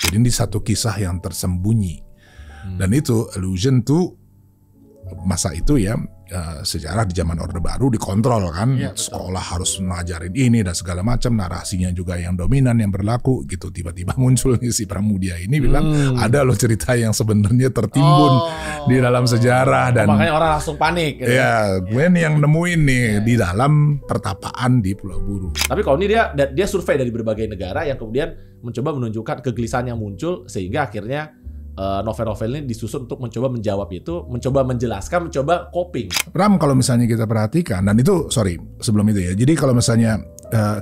Jadi ini satu kisah yang tersembunyi. Dan itu illusion tuh masa itu ya, sejarah di zaman Orde Baru dikontrol kan, sekolah harus ngajarin ini dan segala macam, narasinya juga yang dominan yang berlaku gitu. Tiba-tiba muncul nih si Pramudia ini bilang ada loh cerita yang sebenarnya tertimbun di dalam sejarah dan makanya orang langsung panik. Gitu. Ya, gue nih yang nemuin nih di dalam pertapaan di Pulau Buru. Tapi kalau ini dia survei dari berbagai negara yang kemudian mencoba menunjukkan kegelisahan yang muncul sehingga akhirnya novel-novel ini disusun untuk mencoba menjawab itu, mencoba menjelaskan, mencoba coping. Ram, kalau misalnya kita perhatikan, dan itu sebelum itu ya. Jadi kalau misalnya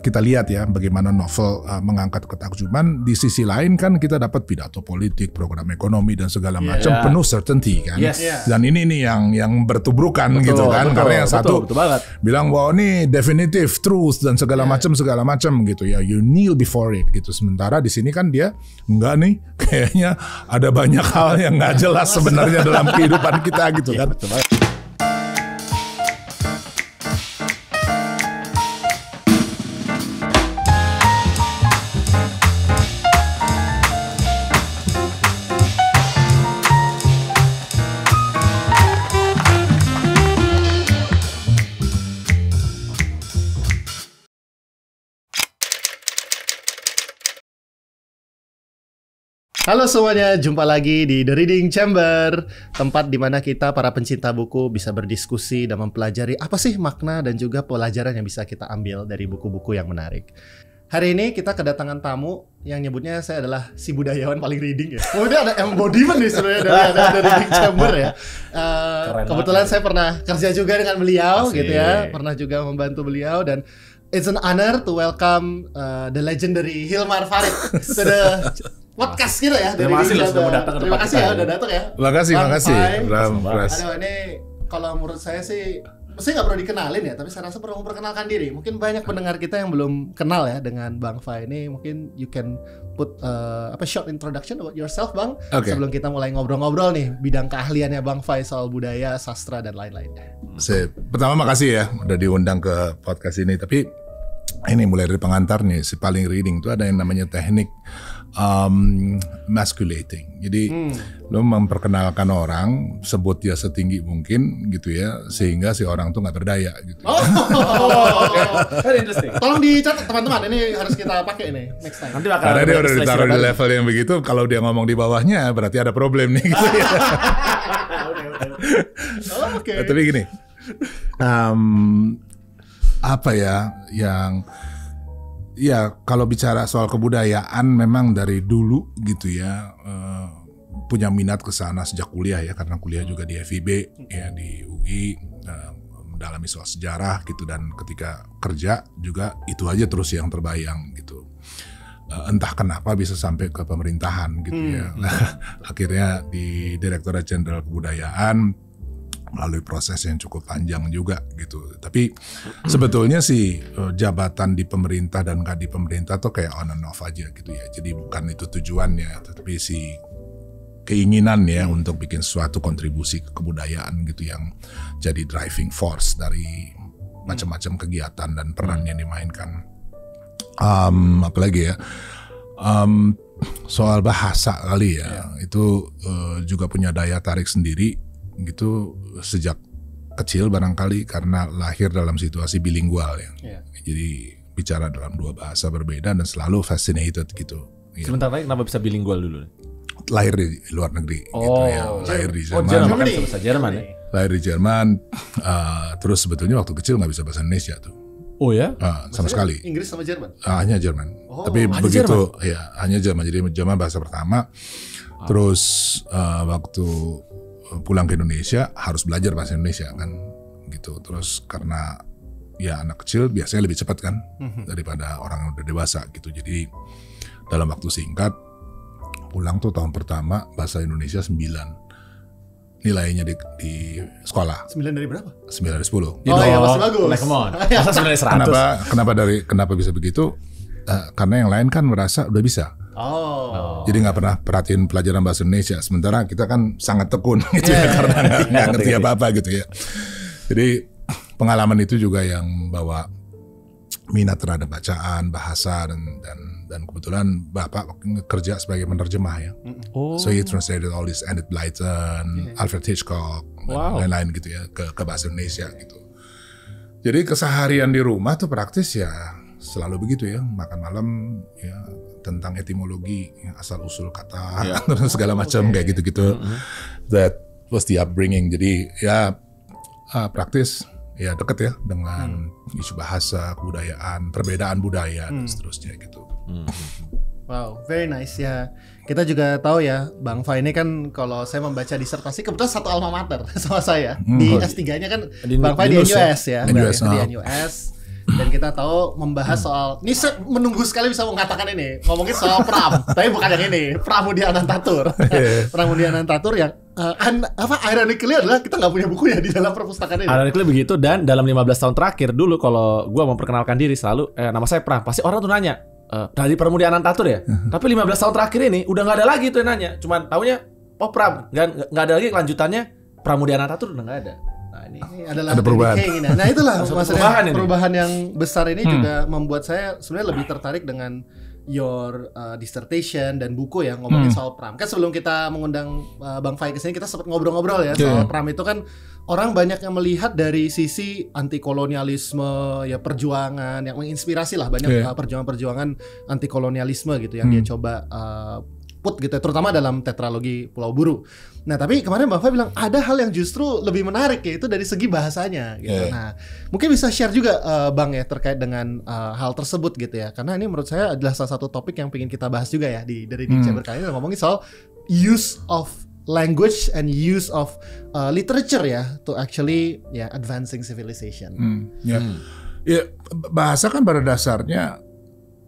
kita lihat ya bagaimana novel mengangkat ketakjuban, di sisi lain kan kita dapat pidato politik, program ekonomi dan segala macam penuh certainty kan. Dan ini nih yang bertubrukan gitu kan, karena yang satu bilang bahwa ini definitive truth dan segala macam gitu ya, you kneel before it gitu. Sementara di sini kan dia enggak nih, kayaknya ada banyak hal yang nggak jelas sebenarnya dalam kehidupan kita gitu kan. Halo semuanya, jumpa lagi di The Reading Chamber, tempat di mana kita para pencinta buku bisa berdiskusi dan mempelajari apa sih makna dan juga pelajaran yang bisa kita ambil dari buku-buku yang menarik. Hari ini kita kedatangan tamu yang nyebutnya saya adalah si budayawan paling reading ya. Oh, dia ada embodiment nih sebenarnya dari The Reading Chamber ya. Kebetulan saya pernah kerja juga dengan beliau gitu ya, pernah juga membantu beliau dan it's an honor to welcome the legendary Hilmar Farid to the podcast kita ya. Terima kasih loh sudah datang. Terima kasih ya udah datang ya. Makasih. Aduh, ini kalau menurut saya sih mesti nggak perlu dikenalin ya, tapi saya rasa perlu memperkenalkan diri. Mungkin banyak pendengar kita yang belum kenal ya dengan Bang Fai ini. Mungkin you can put short introduction about yourself, Bang. Sebelum kita mulai ngobrol-ngobrol nih bidang keahliannya Bang Fai soal budaya, sastra dan lain-lainnya. Pertama makasih ya udah diundang ke podcast ini. Tapi ini mulai dari pengantar nih, si paling reading itu ada yang namanya teknik masculating. Jadi lo memperkenalkan orang, sebut dia setinggi mungkin gitu ya, sehingga si orang tuh nggak berdaya gitu. Very interesting. Tolong dicatat teman-teman, ini harus kita pakai nih next time. Nanti karena dia udah ditaruh di level yang begitu, kalau dia ngomong di bawahnya berarti ada problem nih gitu ya. Tapi gini, apa ya yang ya kalau bicara soal kebudayaan memang dari dulu gitu ya, punya minat ke sana sejak kuliah ya, karena kuliah juga di FIB ya, di UI, mendalami soal sejarah gitu, dan ketika kerja juga itu aja terus yang terbayang gitu. Entah kenapa bisa sampai ke pemerintahan gitu ya. Akhirnya di Direktorat Jenderal Kebudayaan melalui proses yang cukup panjang juga gitu. Tapi sebetulnya sih jabatan di pemerintah dan nggak di pemerintah tuh kayak on and off aja gitu ya. Jadi bukan itu tujuannya, tetapi si keinginan ya untuk bikin suatu kontribusi ke kebudayaan gitu yang jadi driving force dari macam-macam kegiatan dan peran yang dimainkan. Apalagi ya, soal bahasa kali ya, itu juga punya daya tarik sendiri gitu sejak kecil barangkali karena lahir dalam situasi bilingual ya. Jadi bicara dalam dua bahasa berbeda dan selalu fascinated gitu. Sebentar lagi kenapa bisa bilingual dulu? Lahir di luar negeri gitu ya. Lahir di Jerman. Lahir di Jerman, terus sebetulnya waktu kecil nggak bisa bahasa Indonesia tuh. Oh ya? Sama sekali. Inggris sama Jerman? Hanya Jerman. Tapi begitu Jerman? Ya hanya Jerman. Jadi Jerman bahasa pertama. Terus waktu pulang ke Indonesia harus belajar bahasa Indonesia kan gitu. Terus karena ya anak kecil biasanya lebih cepat kan daripada orang yang udah dewasa gitu. Jadi dalam waktu singkat pulang tuh tahun pertama bahasa Indonesia 9 nilainya di sekolah. 9 dari berapa? 9 dari 10. Ya masih bagus. Come on. Masa 9 dari 100? Kenapa bisa begitu? Karena yang lain kan merasa udah bisa. Jadi nggak pernah perhatiin pelajaran bahasa Indonesia, sementara kita kan sangat tekun gitu karena nggak ngerti apa-apa gitu ya. Jadi pengalaman itu juga yang bawa minat terhadap bacaan, bahasa dan dan kebetulan bapak kerja sebagai penerjemah ya. Oh. So he translated all this Enid Blyton, Alfred Hitchcock, dan lain-lain gitu ya ke bahasa Indonesia gitu. Jadi keseharian di rumah tuh praktis ya selalu begitu ya, makan malam ya tentang etimologi, asal usul kata, terus segala macam kayak gitu-gitu. That was the upbringing. Jadi ya praktis ya deket ya dengan isu bahasa, kebudayaan, perbedaan budaya dan seterusnya gitu. Wow, very nice ya. Kita juga tahu ya, Bang Fai ini kan kalau saya membaca disertasi kebetulan satu alma mater sama saya. Di S3-nya kan Bang Fai di NUS ya. NUS, Di NUS. Dan kita tahu membahas soal, ini saya menunggu sekali bisa mengatakan ini, ngomongin soal Pram, tapi bukan yang ini, Pramudianantatur. Pramudianantatur yang ironically adalah kita nggak punya buku ya di dalam perpustakaan ini. Ironically begitu, dan dalam 15 tahun terakhir dulu kalau gue memperkenalkan diri selalu nama saya Pram, pasti orang tuh nanya dari Pramudianantatur ya. Tapi 15 tahun terakhir ini udah nggak ada lagi tuh yang nanya, cuman taunya Pram, nggak ada lagi kelanjutannya Pramudianantatur udah nggak ada. Nah, ini adalah ada perubahan. Nah itulah maksudnya perubahan yang besar ini juga membuat saya sebenarnya lebih tertarik dengan your dissertation dan buku ya ngomongin soal Pram. Kan sebelum kita mengundang Bang Fai ke sini kita sempat ngobrol-ngobrol ya soal Pram itu kan orang banyak yang melihat dari sisi anti kolonialisme ya, perjuangan yang menginspirasi lah banyak perjuangan-perjuangan anti kolonialisme gitu yang dia coba put gitu ya, terutama dalam tetralogi Pulau Buru. Nah tapi kemarin Bang Fai bilang ada hal yang justru lebih menarik yaitu dari segi bahasanya gitu. Nah mungkin bisa share juga Bang ya terkait dengan hal tersebut gitu ya, karena ini menurut saya adalah salah satu topik yang ingin kita bahas juga ya dari Chamber kali ini, ngomongin soal use of language and use of literature ya to actually advancing civilization. Ya bahasa kan pada dasarnya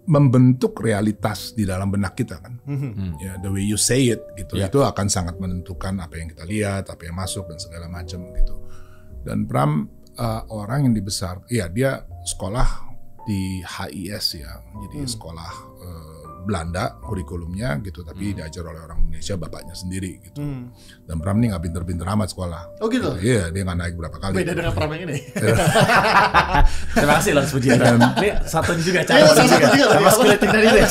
membentuk realitas di dalam benak kita kan. Ya, the way you say it gitu, itu akan sangat menentukan apa yang kita lihat, apa yang masuk dan segala macam gitu. Dan Pram orang yang dibesar, ya dia sekolah di HIS ya, jadi sekolah Belanda kurikulumnya gitu, tapi diajar oleh orang Indonesia, bapaknya sendiri gitu. Dan Pram ini nggak pinter-pinter amat sekolah. Oh gitu? Iya, dia nggak naik berapa kali. Beda dengan Pram yang ini. Terima kasih loh pujian. Ini satu juga cara. Satu juga. Mas kuliting tadi deh.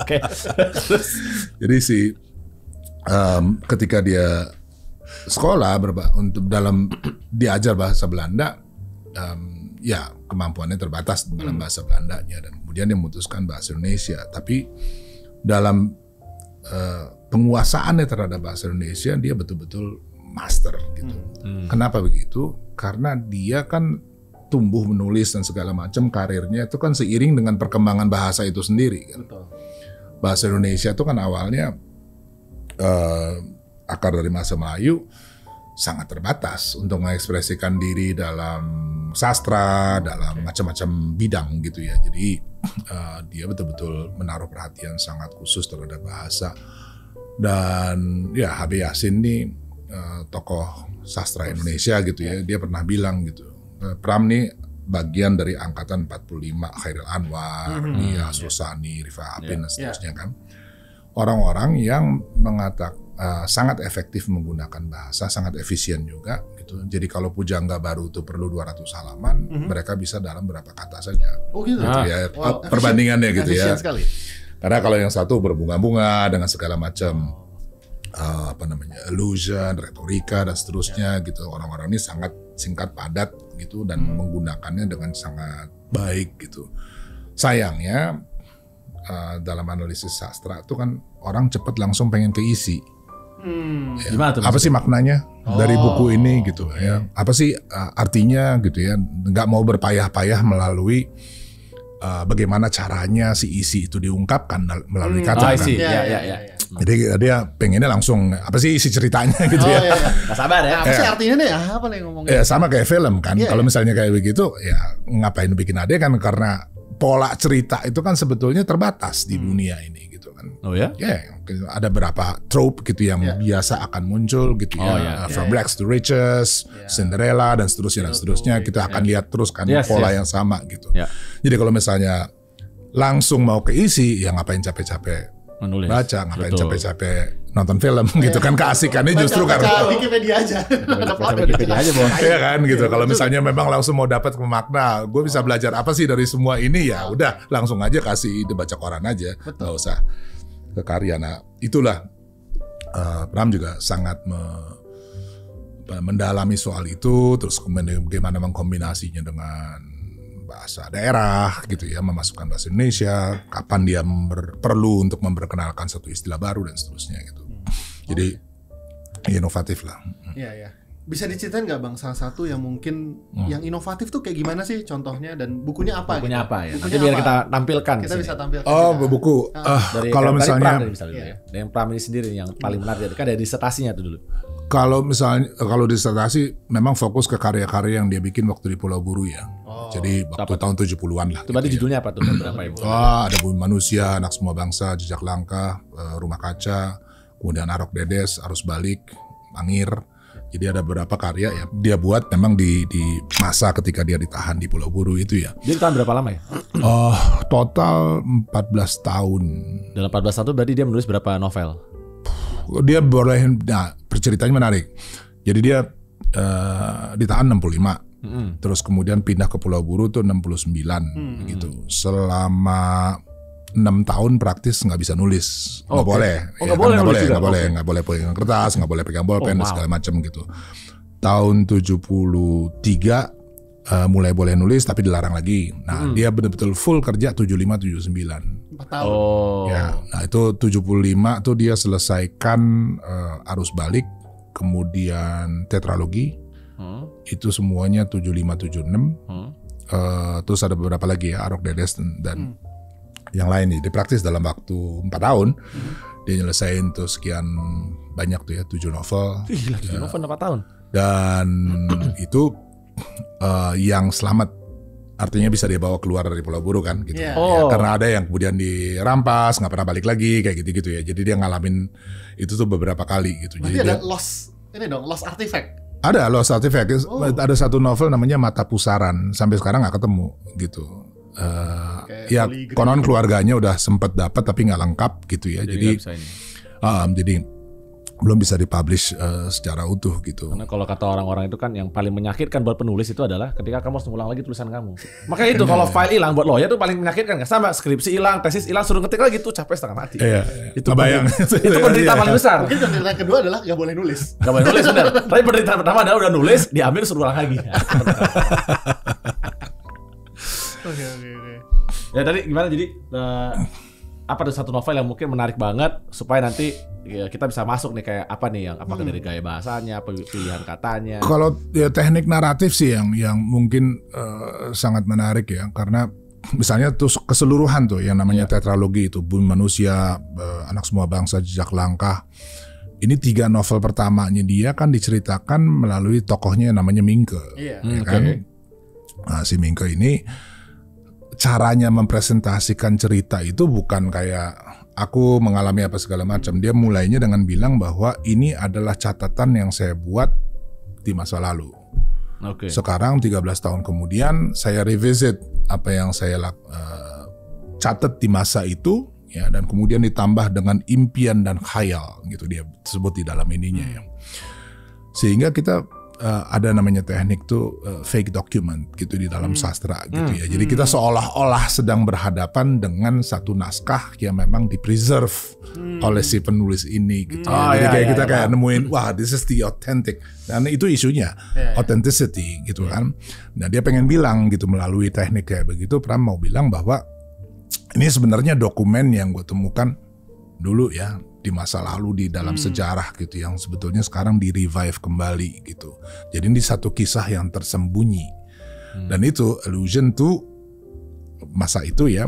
Oke. Jadi ketika dia sekolah untuk dalam diajar bahasa Belanda, ya kemampuannya terbatas dalam bahasa Belandanya, dan kemudian dia memutuskan bahasa Indonesia. Tapi dalam penguasaannya terhadap bahasa Indonesia dia betul-betul master gitu. Kenapa begitu? Karena dia kan tumbuh menulis dan segala macam, karirnya itu kan seiring dengan perkembangan bahasa itu sendiri kan. Bahasa Indonesia itu kan awalnya akar dari bahasa Melayu sangat terbatas untuk mengekspresikan diri dalam sastra, dalam macam-macam bidang gitu ya. Jadi dia betul-betul menaruh perhatian sangat khusus terhadap bahasa. Dan ya H.B. Yassin ini tokoh sastra Indonesia gitu ya. Dia pernah bilang gitu, Pram nih bagian dari angkatan 45, Khairil Anwar, Nia Susani, Rifa Apin dan seterusnya kan. Orang-orang yang mengatakan sangat efektif menggunakan bahasa, sangat efisien juga gitu. Jadi kalau pujangga baru itu perlu 200 halaman, mereka bisa dalam berapa kata saja. Oh gitu. Ya, perbandingannya gitu ya. Sekali. Karena kalau yang satu berbunga-bunga dengan segala macam allusion, retorika dan seterusnya gitu. Orang-orang ini sangat singkat, padat gitu, dan menggunakannya dengan sangat baik gitu. Sayangnya dalam analisis sastra itu kan orang cepat langsung pengen keisi. Gimana tuh? Apa sih maknanya dari buku ini gitu ya? Apa sih artinya gitu ya? Nggak mau berpayah-payah melalui bagaimana caranya si isi itu diungkapkan melalui kata kan. Jadi dia pengennya langsung apa sih isi ceritanya gitu ya? Nggak sabar ya. Apa sih artinya nih? Apa nih ngomongnya? Ya sama kayak film kan. Kalau misalnya kayak begitu, ya ngapain bikin adegan, karena pola cerita itu kan sebetulnya terbatas di dunia ini gitu kan. Oh ya? Ya, ada berapa trope gitu yang biasa akan muncul gitu From Rags to Riches, Cinderella dan seterusnya kita akan lihat terus kan pola yang sama gitu. Jadi kalau misalnya langsung mau keisi, ya ngapain capek-capek menulis, baca, ngapain capek-capek nonton film gitu kan, keasikannya justru baca karena Wikipedia aja. Ada Baca plot Wikipedia aja, Bos. Iya kan gitu. Kalau misalnya memang langsung mau dapat makna, gue bisa belajar apa sih dari semua ini ya udah langsung aja kasih ide baca koran aja, nggak usah ke karya. Nah itulah Pram juga sangat mendalami soal itu, terus kemudian bagaimana mengkombinasinya dengan bahasa daerah gitu ya, memasukkan bahasa Indonesia, kapan dia perlu untuk memperkenalkan satu istilah baru dan seterusnya gitu. Jadi inovatif lah. Iya, iya. Bisa diceritain nggak Bang salah satu yang mungkin yang inovatif tuh kayak gimana sih contohnya dan bukunya apa? Bukunya gitu? apa ya? Bukunya Nanti biar apa? kita tampilkan. Kita di sini. bisa tampilkan. Oh, juga. buku. Dari Kalau dari misalnya Pram, misalnya ya. Dari Pram ini sendiri yang paling menarik kan dari disertasinya tuh dulu. kalau misalnya kalau disertasi memang fokus ke karya-karya yang dia bikin waktu di Pulau Buru ya. Jadi waktu tahun 70-an lah. Itu berarti gitu ya. judulnya apa tuh? Berapa ibu? Ada Bumi Manusia, Anak Semua Bangsa, Jejak Langkah, Rumah Kaca, kemudian Arok Dedes, Arus Balik, Mangir. Jadi ada beberapa karya ya dia buat memang di masa ketika dia ditahan di Pulau Buru itu ya. Dia tahan berapa lama ya? Total 14 tahun. Dalam 14 tahun berarti dia menulis berapa novel? Dia boleh, nah ceritanya menarik. Jadi dia ditahan 65. Terus kemudian pindah ke Pulau Buru tuh 69 gitu. Selama 6 tahun praktis nggak bisa nulis, nggak boleh, nggak boleh pegang kertas, nggak boleh pegang bolpen dan segala macam gitu. Tahun 73 mulai boleh nulis tapi dilarang lagi. Nah dia betul-betul full kerja 75-79. 4 tahun. Ya, nah itu 75 tuh dia selesaikan Arus Balik, kemudian Tetralogi. Itu semuanya 75-76. Terus ada beberapa lagi ya, Arok Dedes dan yang lain nih. Dia praktis dalam waktu 4 tahun. Dia nyelesain tuh sekian banyak tuh ya, 7 novel. Gila, 7 novel 4 tahun. Dan itu yang selamat, artinya bisa dia bawa keluar dari Pulau Buru kan gitu. Yeah. Ya, karena ada yang kemudian dirampas, nggak pernah balik lagi kayak gitu-gitu ya. Jadi dia ngalamin itu tuh beberapa kali gitu. Berarti Jadi ada dia, lost artifact. ada Lost Artifact. Ada satu novel namanya Mata Pusaran, sampai sekarang nggak ketemu gitu. Ya konon keluarganya udah sempet dapat tapi nggak lengkap gitu ya. Jadi belum bisa dipublish secara utuh gitu. Karena kalau kata orang-orang itu kan yang paling menyakitkan buat penulis itu adalah ketika kamu harus mengulang lagi tulisan kamu. Makanya itu kalau file hilang buat lawyer itu paling menyakitkan. Sama skripsi hilang, tesis hilang, suruh ngetik lagi tuh capek setengah mati. Iya. Itu bayang. Itu penderitaan paling besar. Mungkin penderitaan kedua adalah nggak boleh nulis. Gak boleh nulis benar. Tapi penderitaan pertama adalah udah nulis, diambil suruh ulang lagi. Oke. Ya tadi gimana jadi apa tuh satu novel yang mungkin menarik banget supaya nanti ya, kita bisa masuk nih kayak apa nih yang apakah dari gaya bahasanya, pilihan katanya. Kalau ya teknik naratif sih yang mungkin sangat menarik ya, karena misalnya tuh keseluruhan tuh yang namanya tetralogi itu Bumi Manusia, Anak Semua Bangsa, Jejak Langkah. Ini 3 novel pertamanya dia kan diceritakan melalui tokohnya yang namanya Mingke. Iya. Ya kan? Nah, si Mingke ini caranya mempresentasikan cerita itu bukan kayak aku mengalami apa segala macam. Dia mulainya dengan bilang bahwa ini adalah catatan yang saya buat di masa lalu. Sekarang 13 tahun kemudian saya revisit apa yang saya catat di masa itu ya, dan kemudian ditambah dengan impian dan khayal gitu dia sebut di dalam ininya ya. Sehingga kita ada namanya teknik tuh fake document gitu di dalam sastra gitu ya. Jadi kita seolah-olah sedang berhadapan dengan satu naskah yang memang di-preserve oleh si penulis ini gitu. Jadi kayak kita kayak nemuin wah this is the authentic. Dan itu isunya authenticity gitu kan. Nah dia pengen bilang gitu melalui teknik kayak begitu, Pram mau bilang bahwa ini sebenarnya dokumen yang gue temukan dulu ya di masa lalu di dalam sejarah gitu yang sebetulnya sekarang di-revive kembali gitu. Jadi ini satu kisah yang tersembunyi. Dan itu allusion to masa itu ya,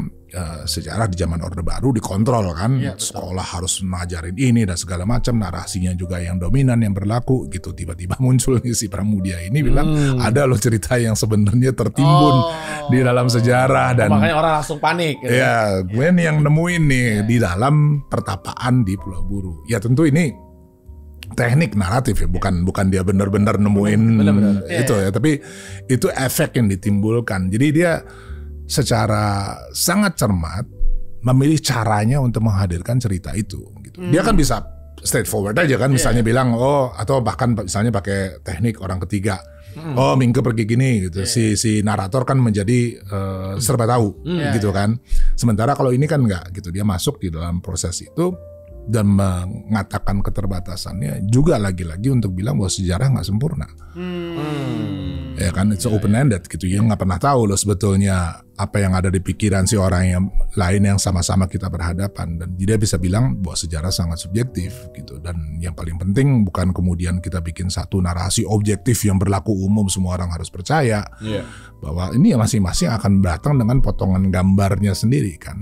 sejarah di zaman Orde Baru dikontrol kan. Sekolah harus ngajarin ini dan segala macam, narasinya juga yang dominan yang berlaku gitu. Tiba-tiba muncul si Pramudia ini bilang ada loh cerita yang sebenarnya tertimbun di dalam sejarah dan makanya orang langsung panik gitu. Ya, gue nih yang nemuin nih di dalam pertapaan di Pulau Buru. Ya tentu ini teknik naratif ya, bukan dia benar-benar nemuin itu ya, tapi itu efek yang ditimbulkan. Jadi dia secara sangat cermat memilih caranya untuk menghadirkan cerita itu gitu. Dia kan bisa straightforward aja kan, misalnya bilang atau bahkan misalnya pakai teknik orang ketiga. Mingke pergi gini gitu. Si narator kan menjadi serba tahu gitu kan. Sementara kalau ini kan enggak gitu. Dia masuk di dalam proses itu dan mengatakan keterbatasannya juga lagi-lagi untuk bilang bahwa sejarah nggak sempurna. Ya kan, it's open-ended gitu. Ya nggak pernah tahu loh sebetulnya apa yang ada di pikiran si orang yang lain yang sama-sama kita berhadapan. Dan dia bisa bilang bahwa sejarah sangat subjektif gitu. Dan yang paling penting bukan kemudian kita bikin satu narasi objektif yang berlaku umum semua orang harus percaya. Bahwa ini masing-masing akan datang dengan potongan gambarnya sendiri kan.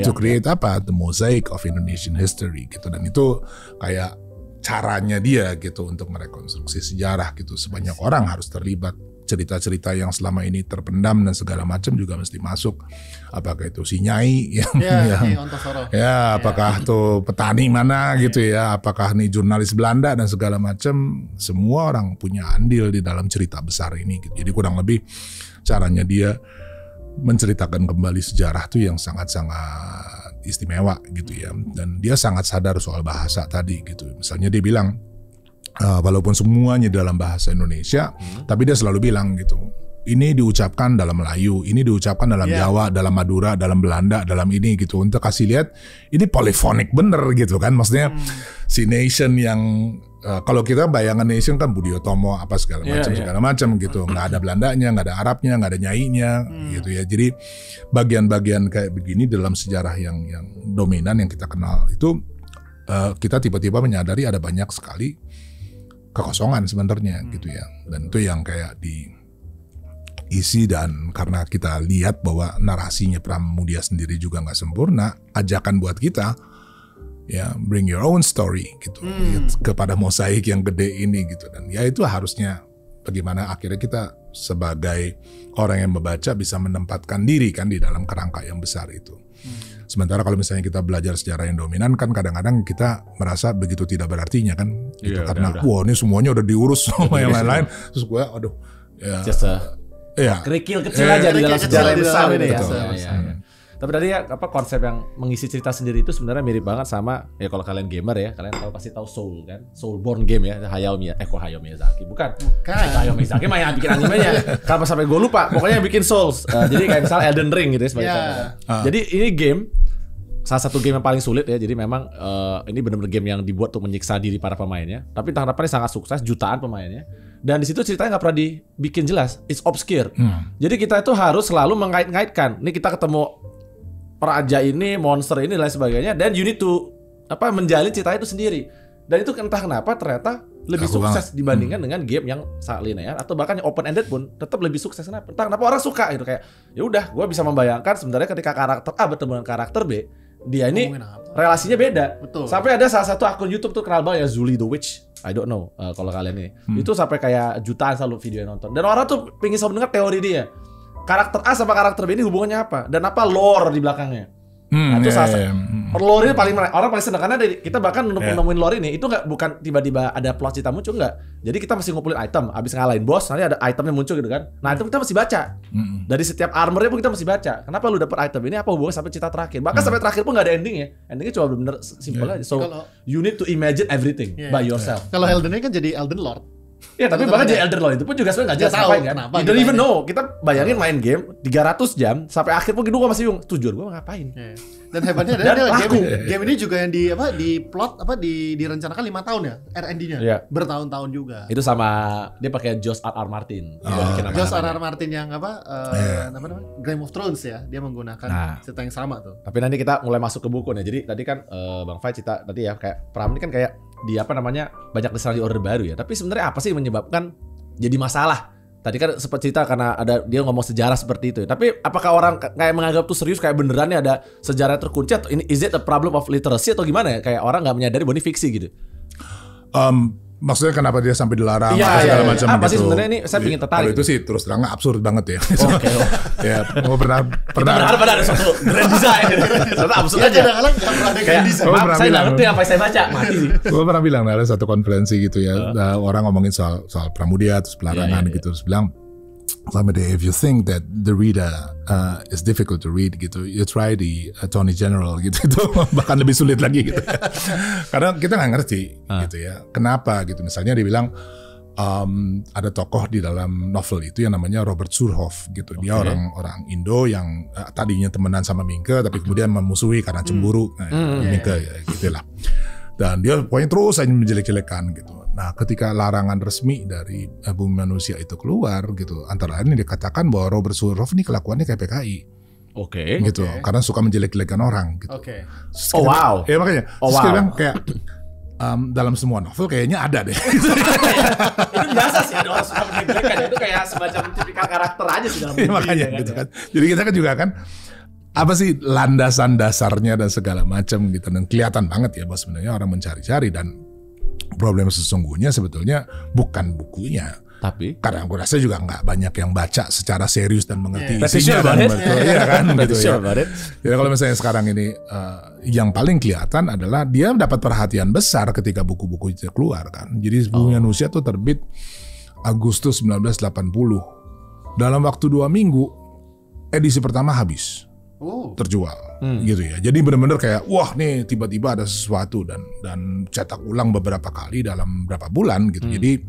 To create apa? The mosaic of Indonesian history gitu. Dan itu kayak caranya dia gitu untuk merekonstruksi sejarah gitu. Sebanyak orang harus terlibat. Cerita-cerita yang selama ini terpendam dan segala macam juga mesti masuk. Apakah itu si Nyai yang apakah tuh petani mana gitu ya, apakah nih jurnalis Belanda dan segala macam. Semua orang punya andil di dalam cerita besar ini gitu. Jadi kurang lebih caranya dia menceritakan kembali sejarah tuh yang sangat-sangat istimewa gitu ya. Dan dia sangat sadar soal bahasa tadi gitu. Misalnya dia bilang walaupun semuanya dalam bahasa Indonesia, tapi dia selalu bilang gitu, ini diucapkan dalam Melayu, ini diucapkan dalam Jawa, dalam Madura, dalam Belanda, dalam ini gitu, untuk kasih lihat ini polifonik bener gitu kan. Maksudnya si nation yang kalau kita bayangan nation kan Budi Utomo apa segala macam gitu, nggak ada Belandanya, nggak ada Arabnya, nggak ada Nyainya gitu ya. Jadi bagian-bagian kayak begini dalam sejarah yang dominan yang kita kenal itu kita tiba-tiba menyadari ada banyak sekali kekosongan sebenarnya gitu ya. Dan itu yang kayak diisi, dan karena kita lihat bahwa narasinya Pramudia sendiri juga nggak sempurna, ajakan buat kita ya bring your own story gitu kepada mosaik yang gede ini gitu. Dan ya itu harusnya bagaimana akhirnya kita sebagai orang yang membaca bisa menempatkan diri kan di dalam kerangka yang besar itu. Sementara kalau misalnya kita belajar sejarah yang dominan kan kadang-kadang kita merasa begitu tidak berartinya kan gitu, karena wah ini semuanya udah diurus sama yang lain-lain, terus gue kerikil kecil aja di dalam sejarah yang besar ini ya. Tapi tadi ya konsep yang mengisi cerita sendiri itu sebenarnya mirip banget sama ya kalau kalian gamer ya, kalian pasti tahu Soul kan, Soulborn game ya, Hayao Miyazaki bukan. Hayao Miyazaki mah yang bikin animenya. Kalau sampai gue lupa, pokoknya yang bikin Souls. Jadi kayak misal Elden Ring gitu ya sebagai Jadi ini game salah satu game yang paling sulit ya. Jadi memang ini benar-benar game yang dibuat untuk menyiksa diri para pemainnya. Tapi entah kenapa ini sangat sukses, jutaan pemainnya. Dan di situ ceritanya nggak pernah dibikin jelas, it's obscure. Jadi kita itu harus selalu mengait-ngaitkan. Ini kita ketemu raja ini, monster ini dan lain sebagainya. Dan you need to menjalin cerita itu sendiri. Dan itu entah kenapa ternyata lebih sukses dibandingkan dengan game yang sangat linear atau bahkan yang open ended pun tetap lebih sukses. Entah kenapa orang suka gitu, kayak ya udah, gue bisa membayangkan sebenarnya ketika karakter A bertemu dengan karakter B, dia ini relasinya beda. Sampai ada salah satu akun YouTube tuh kenal banget ya, Zuli the Witch. I don't know kalau kalian ini. Itu sampai kayak jutaan selalu video yang nonton. Dan orang tuh pengen selalu dengar teori dia. Karakter A sama karakter B ini hubungannya apa? Dan apa lore di belakangnya? Nah, itu lore ini paling orang paling senang karena kita bahkan nemuin lore ini itu bukan tiba-tiba ada plot cerita muncul, enggak. Jadi kita mesti ngumpulin item, abis ngalahin bos nanti ada itemnya muncul gitu kan. Nah, itu kita mesti baca. Dari setiap armornya pun kita mesti baca. Kenapa lu dapet item ini, apa hubungannya sampai cerita terakhir? Bahkan sampai terakhir pun enggak ada ending ya. Endingnya cuma benar-benar simpel aja. So you need to imagine everything by yourself. Kalau Elden Ring kan jadi Elden Lord. Ya tapi bahkan jadi Elden Lord itu pun juga sebenarnya nggak jelas ngapain kan. You don't even know. Kita bayangin main game 300 jam sampai akhir pun gue masih bingung. Tujuan gue ngapain? Dan hebatnya adalah game ini juga yang di plot direncanakan 5 tahun ya R&D-nya. Bertahun-tahun juga. Itu sama dia pakai George R.R. Martin. George R.R. Martin yang namanya Game of Thrones ya. Dia menggunakan cerita yang sama tuh. Tapi nanti kita mulai masuk ke buku nih. Jadi tadi kan Bang Fai cerita tadi ya kayak Pram ini kan kayak di banyak diserang di Orde Baru ya. Tapi sebenarnya apa sih yang menyebabkan jadi masalah? Tadi kan sempat cerita karena ada dia ngomong sejarah seperti itu. Tapi apakah orang kayak menganggap tuh serius kayak beneran nih ada sejarah terkunci atau ini is it a problem of literacy atau gimana ya? Kayak orang nggak menyadari bahwa ini fiksi gitu. Maksudnya kenapa dia sampai dilarang segala macam gitu. Apa sih sebenarnya ini saya ingin tertarik. Kalau itu sih terus terang absurd banget ya. Oke. Ya, gue pernah berharap ada suatu grand design. Ternyata absurd aja. Kadang-kadang nggak pernah ada grand design. Saya nggak ngerti apa yang saya baca. Mati sih. Gue pernah bilang ada satu konferensi gitu ya. Orang ngomongin soal Pramudia terus pelarangan gitu terus bilang if you think that the reader is difficult to read gitu, you try the Attorney General gitu, itu bahkan lebih sulit lagi gitu. Karena kita nggak ngerti gitu ya, kenapa gitu. Misalnya dia bilang ada tokoh di dalam novel itu yang namanya Robert Surhoff gitu. Dia orang Indo yang tadinya temenan sama Minke, tapi kemudian memusuhi karena cemburu Minke ya, gitulah. Dan dia pokoknya terus aja menjelek-jelekan gitu. Nah, ketika larangan resmi dari Bumi Manusia itu keluar gitu, antara lain dikatakan bahwa Robert Surhoff ini kelakuannya kayak PKI. Oke. Gitu, karena suka menjelek-jelekan orang gitu. Oke. Oh wow. Ya makanya. Terus kita bilang kayak dalam semua novel kayaknya ada deh. Itu biasa sih, ada orang suka menjelek-jelekan. Itu kayak semacam tipikal karakter aja sih dalam buku. Makanya gitu kan. Jadi kita kan juga kan apa sih landasan dasarnya dan segala macam gitu, dan kelihatan banget ya bahwa sebenarnya orang mencari-cari, dan problem sesungguhnya sebetulnya bukan bukunya, tapi karena aku rasa juga nggak banyak yang baca secara serius dan mengerti Sure isinya dan betul ya kan gitu ya. ya. Kalau misalnya sekarang ini yang paling kelihatan adalah dia dapat perhatian besar ketika buku-buku itu keluar kan. Jadi Bumi Manusia tuh terbit Agustus 1980. Dalam waktu 2 minggu edisi pertama habis. Terjual gitu ya. Jadi benar-benar kayak wah nih tiba-tiba ada sesuatu, dan cetak ulang beberapa kali dalam berapa bulan gitu. Jadi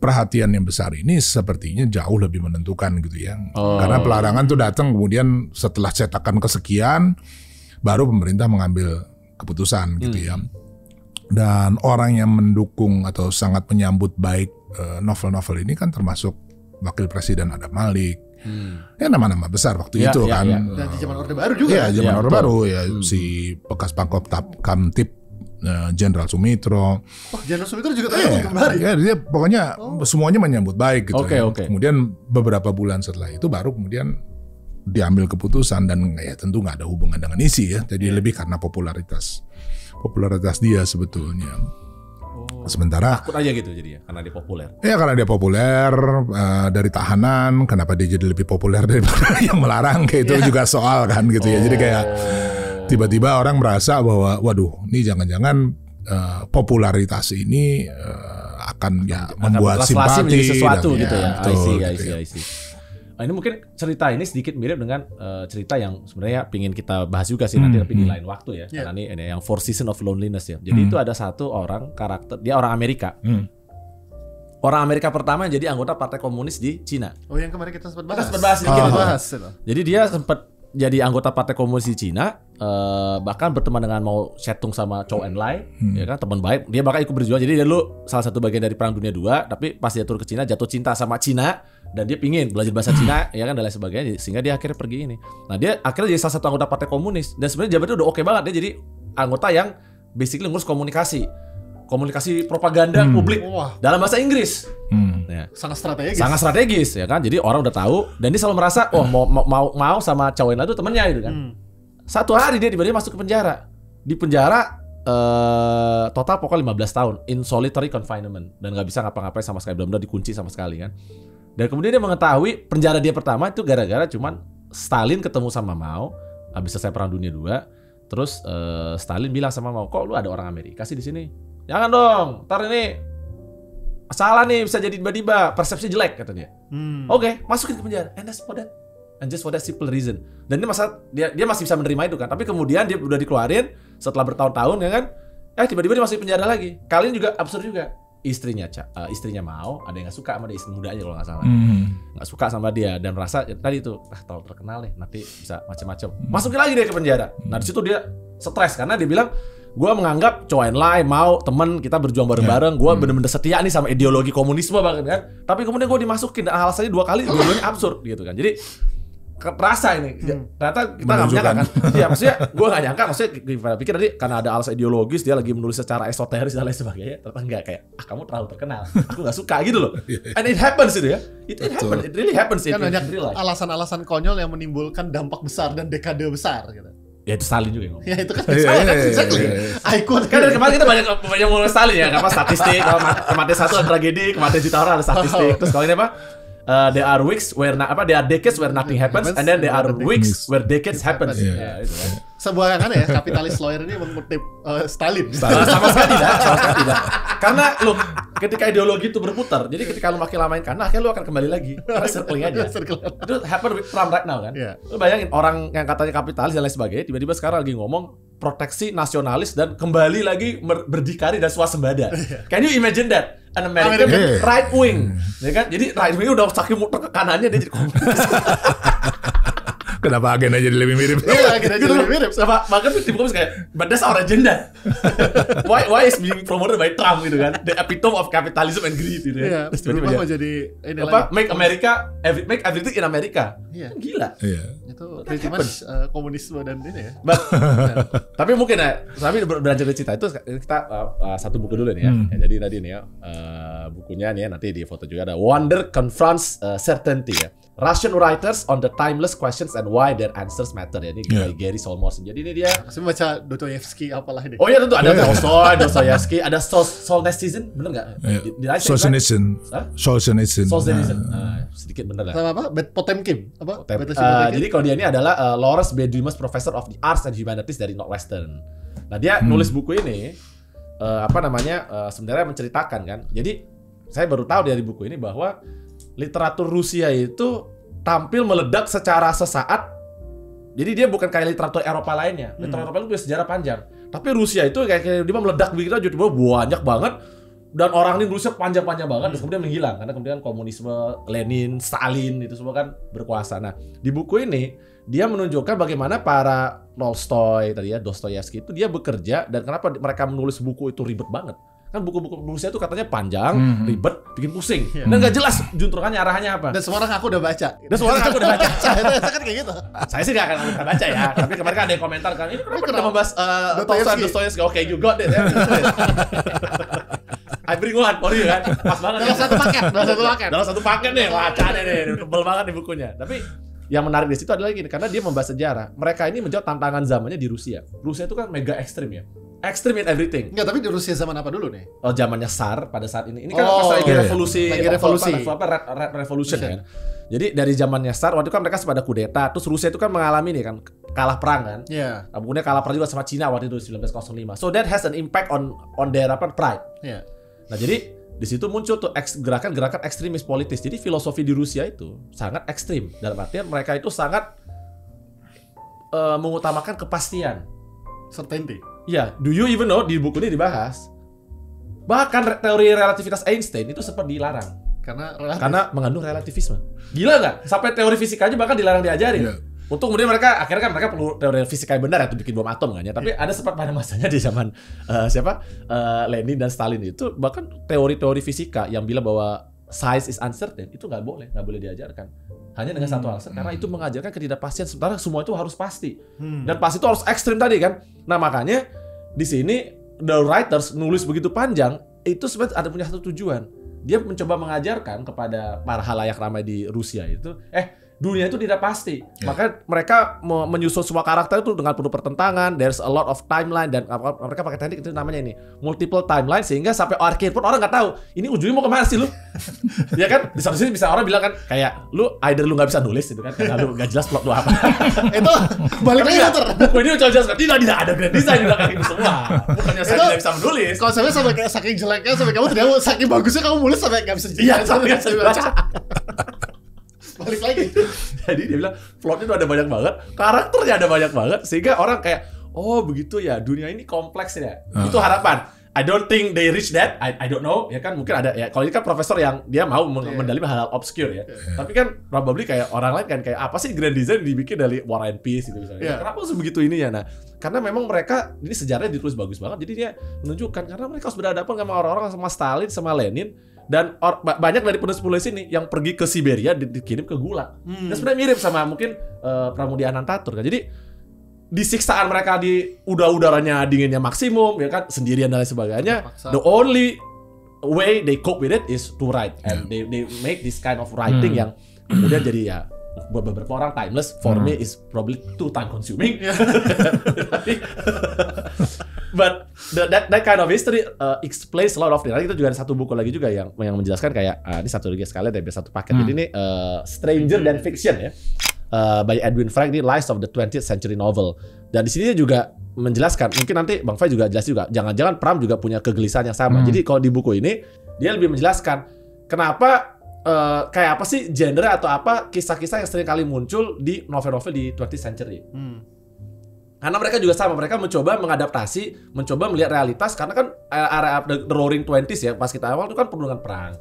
perhatian yang besar ini sepertinya jauh lebih menentukan gitu ya. Karena pelarangan tuh datang kemudian setelah cetakan kesekian baru pemerintah mengambil keputusan gitu ya. Dan orang yang mendukung atau sangat menyambut baik novel-novel ini kan termasuk Wakil Presiden Adam Malik. Ya nama-nama besar waktu itu kan. Dan di zaman Orde Baru juga. Iya, zaman Orde Baru ya, si bekas Pangkop Kamtib Jenderal Sumitro. Jenderal Sumitro juga ternyata kemarin. Ya, dia pokoknya semuanya menyambut baik gitu. Oke. Kemudian beberapa bulan setelah itu baru kemudian diambil keputusan, dan ya tentu nggak ada hubungan dengan isi ya. Jadi lebih karena popularitas dia sebetulnya. Sementara takut aja gitu jadi ya, karena dia populer. Ya karena dia populer dari tahanan, kenapa dia jadi lebih populer daripada yang melarang, kayak itu juga soal kan gitu ya. Jadi kayak tiba-tiba orang merasa bahwa waduh, ini jangan-jangan popularitas ini akan membuat simpati sesuatu dan, gitu ya. I see. Nah, ini mungkin cerita ini sedikit mirip dengan cerita yang sebenarnya pingin kita bahas juga sih nanti, tapi di lain waktu ya. Karena ini yang Four Seasons of Loneliness ya. Jadi itu ada satu orang karakter, dia orang Amerika. Orang Amerika pertama yang jadi anggota Partai Komunis di Cina. Oh, yang kemarin kita sempat bahas. bahas. Jadi dia sempat jadi anggota Partai Komunis di Cina, bahkan berteman dengan Mao Zedong sama Zhou Enlai, ya kan, teman baik. Dia bahkan ikut berjuang. Jadi dia dulu salah satu bagian dari Perang Dunia II, tapi pas dia turun ke Cina jatuh cinta sama Cina, dan dia pingin belajar bahasa Cina, ya kan, dan lain sebagainya, sehingga dia akhirnya pergi ini. Nah, dia akhirnya jadi salah satu anggota Partai Komunis, dan sebenarnya jabatannya udah oke banget. Dia jadi anggota yang basically ngurus komunikasi propaganda publik dalam bahasa Inggris. Ya. Sangat strategis ya kan. Jadi orang udah tahu, dan dia selalu merasa mau sama Zhou Enlai itu temennya gitu kan. Satu hari dia tiba-tiba masuk ke penjara. Di penjara total pokoknya 15 tahun in solitary confinement, dan nggak bisa ngapa-ngapain sama sekali, benar-benar dikunci sama sekali kan. Dan kemudian dia mengetahui penjara dia pertama itu gara-gara cuman Stalin ketemu sama Mao habis selesai Perang Dunia II. Terus Stalin bilang sama Mao, kok lu ada orang Amerika sih di sini? Jangan dong, ntar ini salah nih, bisa jadi tiba-tiba persepsi jelek, kata dia. Oke, masukin ke penjara. And just for that simple reason. Dan ini dia masih bisa menerima itu kan. Tapi kemudian dia udah dikeluarin setelah bertahun-tahun ya kan. Tiba-tiba dia masuk penjara lagi. Kali ini juga absurd juga. Istrinya Mao ada yang nggak suka sama dia, istri mudanya kalau nggak salah. Nggak suka sama dia dan merasa tadi itu terlalu terkenal nih, nanti bisa macam-macam. Masukin lagi dia ke penjara. Nah di situ dia stres karena dia bilang, gue menganggap Zhou Enlai, Mao, temen kita berjuang bareng-bareng, gue bener-bener setia nih sama ideologi komunisme banget kan. Tapi kemudian gue dimasukin, dan alasannya 2 kali, dua-duanya absurd gitu kan. Jadi terasa ini, ternyata kita nggak menyangka kan. Iya, maksudnya gue nggak nyangka, maksudnya gimana pikir tadi karena ada alasan ideologis dia lagi menulis secara esoteris dan lain sebagainya. Ternyata enggak, kayak kamu terlalu terkenal, aku nggak suka gitu loh. And it happens itu ya, it happens, it really happens. Kan banyak alasan-alasan konyol yang menimbulkan dampak besar dan dekade besar gitu. Ya itu Stalin juga ngomong. Ya itu kan salah kan, exactly. Ikon kan dari kemarin kita banyak ngomong Stalin ya, apa statistik, kematian satu ada tragedi, kematian juta orang ada statistik. Terus kalau ini apa? There are weeks where there are decades where nothing happens, and then there are weeks where decades happens. Ya, itu kan. Sebuah yang aneh ya, kapitalis lawyer ini mengutip Stalin. Sama sekali tidak. Karena ketika ideologi itu berputar, jadi ketika lu makin lamain kanan, akhirnya lu akan kembali lagi. Karena circling aja. Itu happen with Trump right now kan. Lu bayangin orang yang katanya kapitalis dan lain sebagainya, tiba-tiba sekarang lagi ngomong proteksi nasionalis dan kembali lagi berdikari dan swasembada. Can you imagine that? An American right wing, ya kan? Jadi right wing udah saking muter ke kanannya dia jadi komunis. Kenapa agennya jadi lebih mirip? Iya, agennya jadi lebih mirip. Sama makanya tim komunis kayak, but that's our agenda. Why is being promoted by Trump gitu kan? The epitome of capitalism and greed gitu ya. Terus Berubah mau jadi ini apa? lagi. Make everything in America. Iya. Gila. Iya. Itu pretty much komunisme dan ini ya. Tapi mungkin ya, tapi berlanjut dari cerita itu kita satu buku dulu nih ya. Ya, jadi tadi nih ya, bukunya nih ya, nanti di foto juga ada Wonder Confronts Certainty ya. Russian writers on the timeless questions and why their answers matter ya. Ini dari Gary Solmorsen. Jadi ini dia. Saya baca Dostoyevsky apalah ini. Oh iya tentu ada Tolstoy, Dostoyevsky, ada Solzhenitsyn, bener nggak? Solzhenitsyn. Sedikit bener lah. Sama apa? Potemkin. Apa? Jadi kalau dia ini adalah Lawrence B. Dumas Professor of the Arts and Humanities dari Northwestern. Nah dia nulis buku ini sebenarnya menceritakan kan. Jadi saya baru tahu dari buku ini bahwa literatur Rusia itu tampil meledak secara sesaat. Jadi dia bukan kayak literatur Eropa lainnya. Literatur Eropa itu punya sejarah panjang. Tapi Rusia itu kayak dia meledak begitu aja, tiba banyak banget. Dan orang ini Rusia panjang-panjang banget, terus kemudian menghilang karena kemudian komunisme, Lenin, Stalin itu semua kan berkuasa. Nah di buku ini dia menunjukkan bagaimana para Tolstoy tadi ya, Dostoyevsky itu dia bekerja dan kenapa mereka menulis buku itu ribet banget. Kan buku-buku Rusia itu katanya panjang, ribet, bikin pusing. Dan nggak jelas juntrungannya arahnya apa. Dan semua orang aku udah baca. Saya kan kayak gitu. Saya sih nggak akan baca ya. Tapi kemarin kan ada yang komentar kan, ini kenapa kita membahas Dostoyevsky? Oke, you got it ya. I bring one for you kan. Pas banget. Dalam satu paket nih, wacana nih. Tebel banget nih bukunya. Tapi yang menarik di situ adalah gini, karena dia membahas sejarah. Mereka ini menjawab tantangan zamannya di Rusia. Rusia itu kan mega ekstrim ya. Extreme in everything. Enggak, tapi di Rusia zaman apa dulu nih? Oh, zamannya Tsar pada saat ini. Ini kan pas lagi revolusi. Red Revolution kan. Jadi dari zamannya Tsar, waktu itu kan mereka pada kudeta. Terus Rusia itu kan mengalami nih kan kalah perang kan. Iya. Nah, kemudian kalah perang juga sama Cina waktu itu 1905. So that has an impact on their pride. Iya. Nah jadi di situ muncul tuh gerakan-gerakan ekstremis politis. Jadi filosofi di Rusia itu sangat ekstrim. Dalam artian mereka itu sangat mengutamakan kepastian. Certainty. Ya, do you even know di buku ini dibahas. Bahkan teori relativitas Einstein itu sempat dilarang. Karena mengandung relativisme. Gila nggak? Sampai teori fisika aja bahkan dilarang diajarin. Yeah. Untuk kemudian mereka perlu teori fisika yang benar untuk bikin bom atom kan ya. Tapi ada sempat pada masanya di zaman Lenin dan Stalin itu bahkan teori-teori fisika yang bilang bahwa science is uncertain itu nggak boleh diajarkan. Hanya dengan satu alasan karena itu mengajarkan ketidakpastian. Sementara semua itu harus pasti. Dan pasti itu harus ekstrim tadi kan. Nah makanya di sini the writers nulis begitu panjang itu sebenarnya ada punya satu tujuan. Dia mencoba mengajarkan kepada para halayak ramai di Rusia itu dunia itu tidak pasti. Makanya mereka menyusun semua karakter itu dengan penuh pertentangan. There's a lot of timeline dan mereka pakai teknik itu namanya ini multiple timeline sehingga sampai akhir pun orang nggak tahu ini ujungnya mau kemana sih lu. Ya kan di satu sisi bisa orang bilang kan kayak lu either lu nggak bisa nulis gitu kan karena lu nggak jelas plot lu apa. Itu balik lagi muter. Buku ini udah jelas tidak ada grand design udah kayak gitu semua. Bukannya saya tidak bisa menulis. Konsepnya sampai kayak saking jeleknya sampai kamu tidak saking bagusnya kamu nulis sampai nggak bisa. Iya sampai nggak bisa baca. Balik lagi. Jadi dia bilang plotnya tuh ada banyak banget, karakternya ada banyak banget, sehingga orang kayak oh begitu ya dunia ini kompleks ya. Itu harapan. I don't think they reach that. I don't know. Ya kan mungkin ada ya. Kalau ini kan profesor yang dia mau mendalami hal-hal obscure ya. Tapi kan probably kayak orang lain kan kayak apa sih grand design dibikin dari War and Peace gitu misalnya. Kenapa sebegitu ini ya? Nah, karena memang mereka ini sejarahnya ditulis bagus banget. Jadi dia menunjukkan karena mereka harus berhadapan sama orang-orang sama Stalin sama Lenin. Dan banyak dari penulis-penulis ini yang pergi ke Siberia dikirim ke Gulag. Dan sebenarnya mirip sama mungkin Pramudia Anantatur kan. Jadi di siksaan mereka di udaranya dinginnya maksimum ya kan sendirian dan lain sebagainya. The only way they cope with it is to write and they make this kind of writing yang kemudian jadi ya buat beberapa orang timeless, for me is probably too time consuming. But that kind of history explains a lot of things. Kita juga ada satu buku lagi juga yang menjelaskan kayak ini satu lagi sekali dari satu paket. Jadi ini Stranger Than Fiction ya. By Edwin Frank, ini Lies of the 20th Century Novel. Dan di sini juga menjelaskan. Mungkin nanti Bang Fai juga jelas juga. Jangan-jangan Pram juga punya kegelisahan yang sama. Jadi kalau di buku ini dia lebih menjelaskan kenapa kayak apa sih genre atau apa kisah-kisah yang sering kali muncul di novel-novel di 20th century. Karena mereka juga sama, mereka mencoba mengadaptasi, mencoba melihat realitas karena kan area the Roaring Twenties ya, pas kita awal itu kan penuh dengan perang,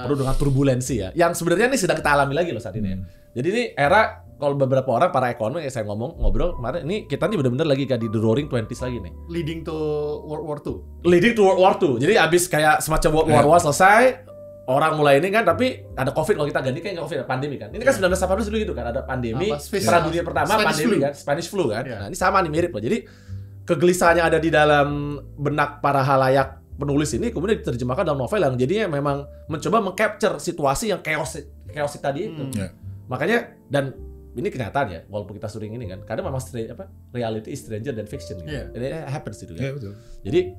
penuh dengan turbulensi ya, yang sebenarnya ini sedang kita alami lagi loh saat ini. Jadi ini era kalau beberapa orang para ekonom yang saya ngobrol kemarin, ini kita nih benar-benar lagi kayak di the Roaring Twenties lagi nih. Leading to World War II. Leading to World War II. Jadi abis kayak semacam World War I selesai, orang mulai ini kan, tapi ada COVID kalau kita ganti kan nggak COVID, ada pandemi kan. Ini kan 1918 dulu gitu kan, ada pandemi, Perang Dunia Pertama, pandemi kan, Spanish flu kan. Nah ini sama nih, mirip loh. Jadi kegelisahan yang ada di dalam benak para halayak penulis ini kemudian diterjemahkan dalam novel yang jadinya memang mencoba mengcapture situasi yang chaos tadi itu. Makanya, dan ini kenyataan ya, walaupun kita sering ini kan, kadang memang reality is stranger than fiction gitu. It happens gitu kan. Jadi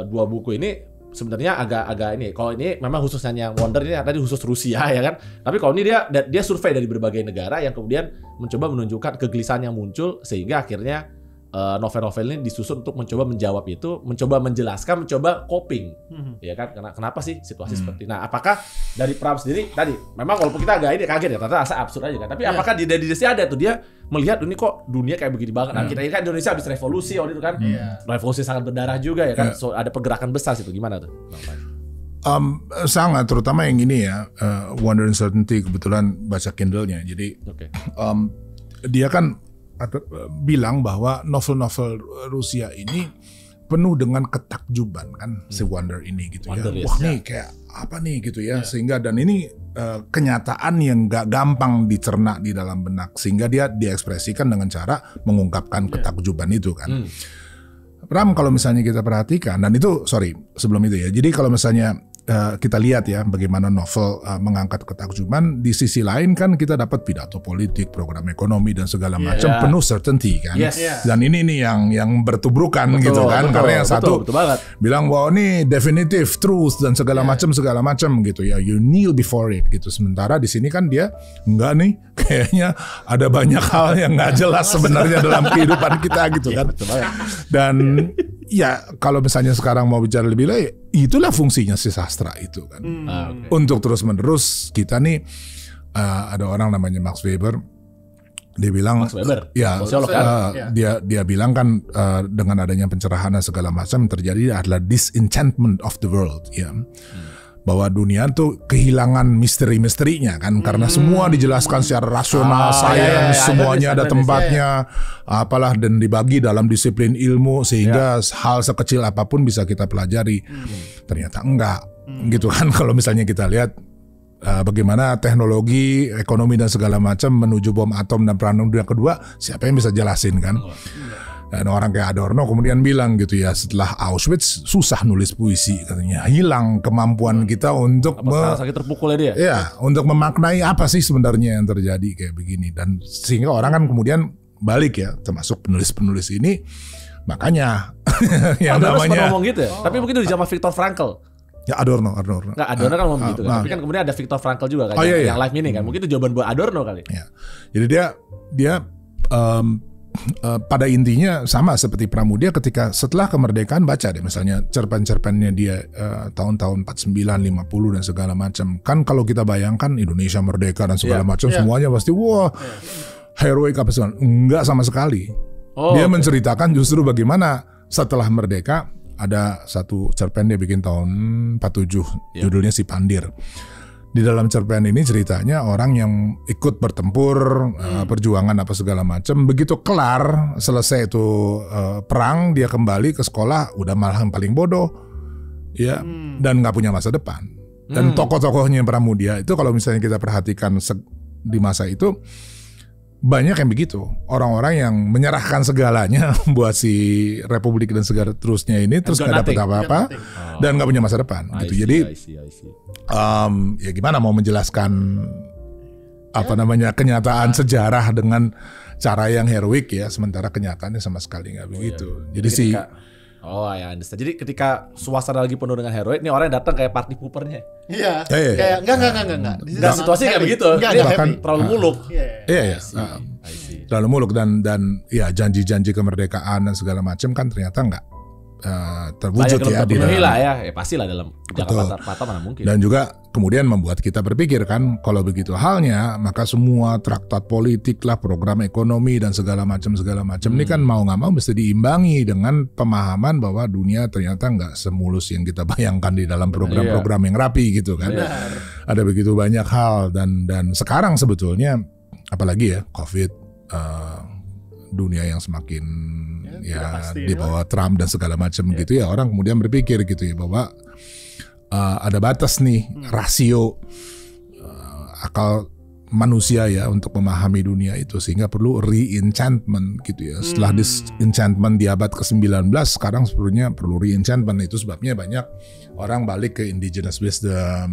dua buku ini sebenarnya agak ini. Kalau ini memang khususnya yang Wonder ini tadi khusus Rusia ya kan. Tapi kalau ini dia survei dari berbagai negara yang kemudian mencoba menunjukkan kegelisahan yang muncul sehingga akhirnya novel-novel ini disusun untuk mencoba menjawab itu, mencoba menjelaskan, mencoba coping. Ya kan? Kenapa sih situasi seperti ini? Nah, apakah dari Pram sendiri tadi memang walaupun kita agak ini kaget ya, ternyata rasa absurd aja kan. Tapi apakah di dia ada tuh dia melihat ini kok dunia kayak begini banget. Nah, kita kan Indonesia habis revolusi waktu itu kan. Revolusi sangat berdarah juga ya kan. So, ada pergerakan besar situ. Gimana tuh? Sangat, terutama yang ini ya, Wonder Uncertainty, kebetulan baca Kindle-nya. Jadi dia kan bilang bahwa novel-novel Rusia ini penuh dengan ketakjuban kan, si Wonder ini gitu ya. Wah nih kayak apa nih gitu ya. Sehingga dan ini kenyataan yang gak gampang dicerna di dalam benak, sehingga dia diekspresikan dengan cara mengungkapkan ketakjuban itu kan. Pram, kalau misalnya kita perhatikan, dan itu sebelum itu ya. Jadi kalau misalnya kita lihat ya bagaimana novel mengangkat ketakjuban, di sisi lain kan kita dapat pidato politik, program ekonomi dan segala macam penuh certainty kan. Dan ini yang bertubrukan gitu kan, karena yang satu bilang bahwa ini definitive truth dan segala macam gitu ya, you kneel before it gitu. Sementara di sini kan dia enggak nih, kayaknya ada banyak hal yang nggak jelas sebenarnya dalam kehidupan kita gitu kan. Dan ya kalau misalnya sekarang mau bicara lebih lanjut, itulah fungsinya si sastra itu kan. Untuk terus-menerus kita nih ada orang namanya Max Weber, dia bilang dia bilang kan dengan adanya pencerahan dan segala macam terjadi adalah disenchantment of the world ya. Bahwa dunia tuh kehilangan misteri-misterinya kan, karena semua dijelaskan secara rasional, semuanya ada tempatnya, apalah, dan dibagi dalam disiplin ilmu sehingga hal sekecil apapun bisa kita pelajari. Ternyata enggak gitu kan. Kalau misalnya kita lihat bagaimana teknologi, ekonomi dan segala macam menuju bom atom dan perang dunia kedua, siapa yang bisa jelasin kan? Dan orang kayak Adorno kemudian bilang gitu ya, setelah Auschwitz susah nulis puisi katanya, hilang kemampuan kita untuk sakit terpukul dia. Ya, untuk memaknai apa sih sebenarnya yang terjadi kayak begini. Dan sehingga orang kan kemudian balik ya, termasuk penulis-penulis ini, makanya yang namanya ngomong gitu ya. Tapi mungkin di zaman Viktor Frankl. Ya Adorno. Nggak, Adorno kan ngomong gitu kan. Tapi kan kemudian ada Viktor Frankl juga kan yang live ini kan. Mungkin itu jawaban buat Adorno kali. Ya. Jadi dia pada intinya sama seperti Pramudia ketika setelah kemerdekaan, baca deh misalnya cerpen-cerpennya dia tahun-tahun 49, 50 dan segala macam. Kan kalau kita bayangkan Indonesia merdeka dan segala macam semuanya pasti wah heroik apa segala. Enggak sama sekali. Dia menceritakan justru bagaimana setelah merdeka. Ada satu cerpen dia bikin tahun 47, judulnya Si Pandir. Di dalam cerpen ini ceritanya orang yang ikut bertempur, perjuangan apa segala macam, begitu kelar selesai itu perang, dia kembali ke sekolah udah malah yang paling bodoh, ya, dan nggak punya masa depan. Dan tokoh-tokohnya Pramudia itu kalau misalnya kita perhatikan di masa itu banyak yang begitu, orang-orang yang menyerahkan segalanya buat si Republik dan segala terusnya ini, terus nggak dapat apa-apa dan nggak punya masa depan gitu. Jadi ya gimana mau menjelaskan apa namanya kenyataan sejarah dengan cara yang heroik ya, sementara kenyataannya sama sekali nggak begitu. Jadi Oh ya, understand. Jadi ketika suasana lagi penuh dengan heroik, ini orang yang datang kayak party poopernya. Iya. Iya. Kayak enggak. Enggak, situasinya kayak begitu. Enggak Ini happy. terlalu muluk. Iya. I see. Terlalu muluk dan ya janji-janji kemerdekaan dan segala macam kan ternyata nggak terwujud Banyak ya di terpenuhi dalam. lah ya. Pastilah dalam jangka patah mana mungkin. Dan juga kemudian membuat kita berpikir kan, kalau begitu halnya maka semua traktat politik lah, program ekonomi dan segala macam ini kan mau nggak mau mesti diimbangi dengan pemahaman bahwa dunia ternyata nggak semulus yang kita bayangkan di dalam program-program yang rapi gitu kan. Ada begitu banyak hal dan sekarang sebetulnya apalagi ya COVID, dunia yang semakin pasti, di bawah Trump dan segala macam gitu ya, orang kemudian berpikir gitu ya bahwa ada batas nih rasio akal manusia ya untuk memahami dunia itu, sehingga perlu re-enchantment gitu ya. Setelah disenchantment di abad ke-19, sekarang sebenarnya perlu re-enchantment. Itu sebabnya banyak orang balik ke indigenous wisdom,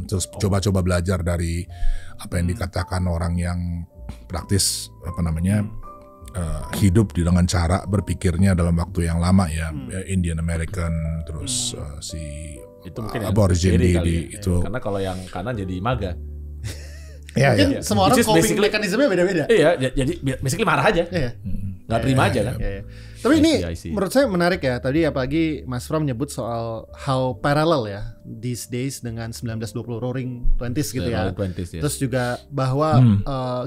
terus coba-coba belajar dari apa yang dikatakan orang yang praktis hidup dengan cara berpikirnya dalam waktu yang lama ya, Indian American, terus si itu mungkin aborigin di itu. Karena kalau yang kanan jadi maga. Mungkin semua orang Which is coping mekanismenya beda-beda. Iya, jadi basically marah aja. Iya. Nggak terima aja kan. Iya. Tapi ini I see. menurut saya menarik ya. Tadi apalagi Mas Fram menyebut soal how parallel ya these days dengan 1920 Roaring Twenties gitu ya. Roaring Twenties, ya. Terus juga bahwa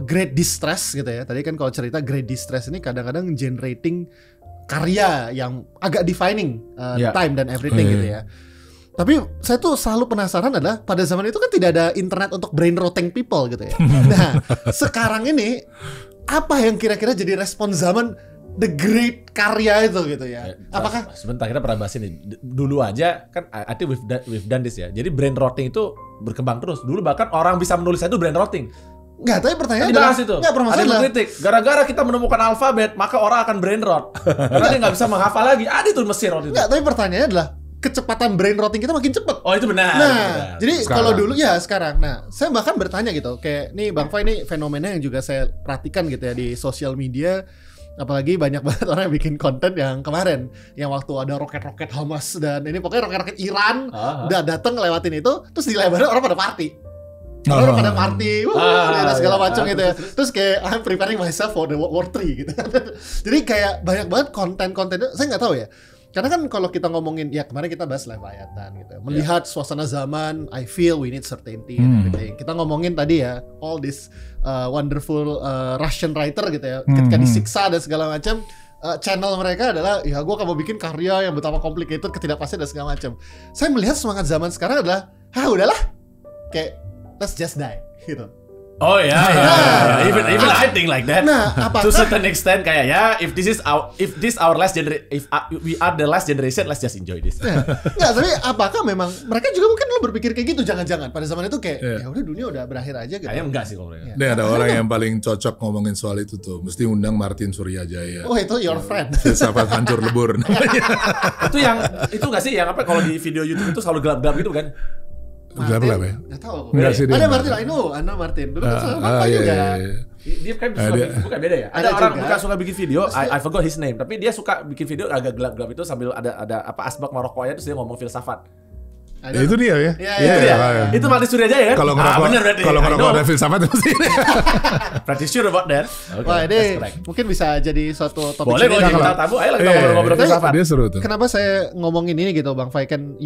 Great Distress gitu ya. Tadi kan kalau cerita Great Distress ini kadang-kadang generating karya yang agak defining time dan everything gitu ya. Tapi saya tuh selalu penasaran adalah pada zaman itu kan tidak ada internet untuk brain rotting people gitu ya. Nah, sekarang ini apa yang kira-kira jadi respon zaman the great karya itu gitu ya? Apakah sebentar, kita pernah bahas ini dulu aja kan, I think we've done this ya. Jadi brain rotting itu berkembang terus. Dulu bahkan orang bisa menulis itu brain rotting. Enggak, tapi pertanyaan dibahas itu. Enggak, ada yang mengkritik. Gara-gara kita menemukan alfabet, maka orang akan brain rot. Karena dia nggak bisa menghafal lagi. Ada tuh Mesir waktu itu. Enggak, tapi pertanyaannya adalah kecepatan brain rotting kita makin cepat. Oh, itu benar. Nah, benar. jadi Sekarang. kalau dulu ya sekarang. Nah, saya bahkan bertanya gitu, kayak nih Bang Fai, ini fenomena yang juga saya perhatikan gitu ya di sosial media. Apalagi banyak banget orang yang bikin konten yang kemarin, yang waktu ada roket-roket Hamas dan ini pokoknya roket-roket Iran udah datang ngelewatin itu, terus di lebarnya orang pada party. Orang pada party, dan segala macam gitu ya. Terus kayak I'm preparing myself for the World War 3 gitu. Jadi kayak banyak banget konten-kontennya, saya nggak tahu ya. Karena kan kalau kita ngomongin, ya kemarin kita bahas Leviathan gitu, melihat suasana zaman, I feel we need certainty and everything. Kita ngomongin tadi ya, all this wonderful Russian writer gitu ya, ketika disiksa dan segala macam, channel mereka adalah, ya gue akan mau bikin karya yang betapa complicated, ketidakpastian dan segala macam. Saya melihat semangat zaman sekarang adalah, udahlah, kayak let's just die gitu. Oh ya, even I think like that. Nah, apakah to certain extent kayak ya, if this our last generation, if we are the last generation, let's just enjoy this. Nggak, tapi apakah memang mereka juga mungkin lo berpikir kayak gitu, jangan-jangan pada zaman itu kayak ya udah dunia udah berakhir aja gitu. Kayaknya enggak sih kalau mereka. Ini ada orang yang paling cocok ngomongin soal itu tuh, mesti undang Martin Suryajaya. Oh, itu your friend. Filsafat hancur lebur. itu nggak sih yang apa kalau di video YouTube itu selalu gelap-gelap gitu kan? Gelap-gelap ya? Nggak tahu. Enggak sih dia. Ada Martin, I know, Anna Martin. Dulu kan sama Bapak juga. Dia kan bukan beda ya. Ada Ada orang juga. bukan suka bikin video, I forgot his name, tapi dia suka bikin video agak gelap-gelap itu sambil ada apa asbak merokoknya, terus dia ngomong filsafat. Ya, itu dia ya. Iya, Itu dia. ya. Itu Martin Suryajaya kan? Kalau ngerokok, bener berarti. kalau I ngerokok know. ada filsafat itu sih. Pretty sure about that. Okay, Wah, that's ini correct. mungkin bisa jadi suatu topik Boleh kalau sendiri. jadi bintang tamu, ayo lah kita Iya, ngobrol-ngobrol iya. filsafat. Dia seru tuh. Kenapa saya ngomongin ini gitu Bang Fai, kan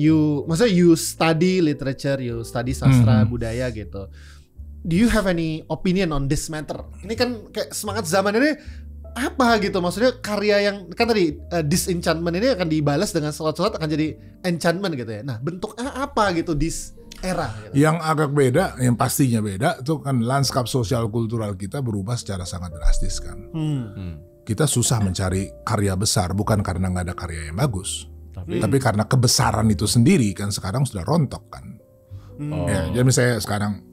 maksudnya you study literature, you study sastra budaya gitu. Do you have any opinion on this matter? Ini kan kayak semangat zaman ini apa gitu, maksudnya karya yang kan tadi disenchantment ini akan dibalas dengan selat-selat akan jadi enchantment gitu ya. Nah, bentuknya apa gitu this era gitu. Yang agak beda, yang pastinya beda itu kan lanskap sosial kultural kita berubah secara sangat drastis kan. Kita susah mencari karya besar bukan karena nggak ada karya yang bagus, tapi karena kebesaran itu sendiri kan sekarang sudah rontok kan. Ya, jadi misalnya sekarang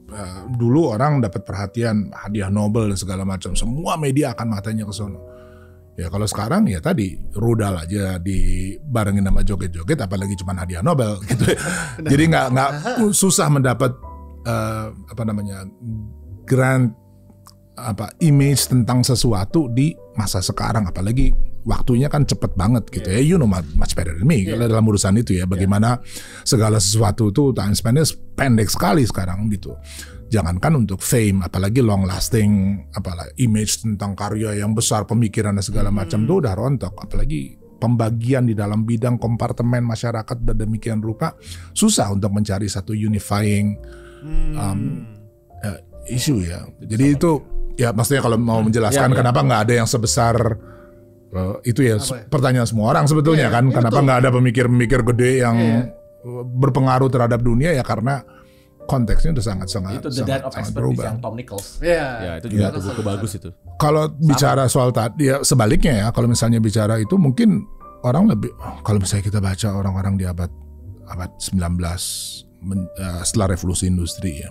dulu orang dapat perhatian hadiah Nobel dan segala macam, semua media akan matanya ke sono. Ya kalau sekarang ya tadi rudal aja dibarengin sama joget-joget, apalagi cuma hadiah Nobel gitu. Jadi nggak susah mendapat grand image tentang sesuatu di masa sekarang, apalagi waktunya kan cepet banget gitu ya. You know much better than me dalam urusan itu ya. Bagaimana segala sesuatu itu time span-nya pendek sekali sekarang gitu. Jangankan untuk fame, apalagi long lasting, apalagi image tentang karya yang besar, pemikiran dan segala macam tuh udah rontok. Apalagi pembagian di dalam bidang kompartemen masyarakat dan demikian rupa susah untuk mencari satu unifying isu ya. Jadi itu ya maksudnya kalau mau menjelaskan kenapa nggak ada yang sebesar itu ya pertanyaan semua orang sebetulnya kan. Kenapa nggak ada pemikir-pemikir gede yang berpengaruh terhadap dunia ya karena konteksnya udah sangat-sangat itu The Death of Expertise berubah. yang Tom Nichols. Ya, itu juga buku bagus itu. Kalau bicara soal tadi ya sebaliknya ya, kalau misalnya bicara itu mungkin orang lebih kalau misalnya kita baca orang-orang di abad 19 setelah revolusi industri ya.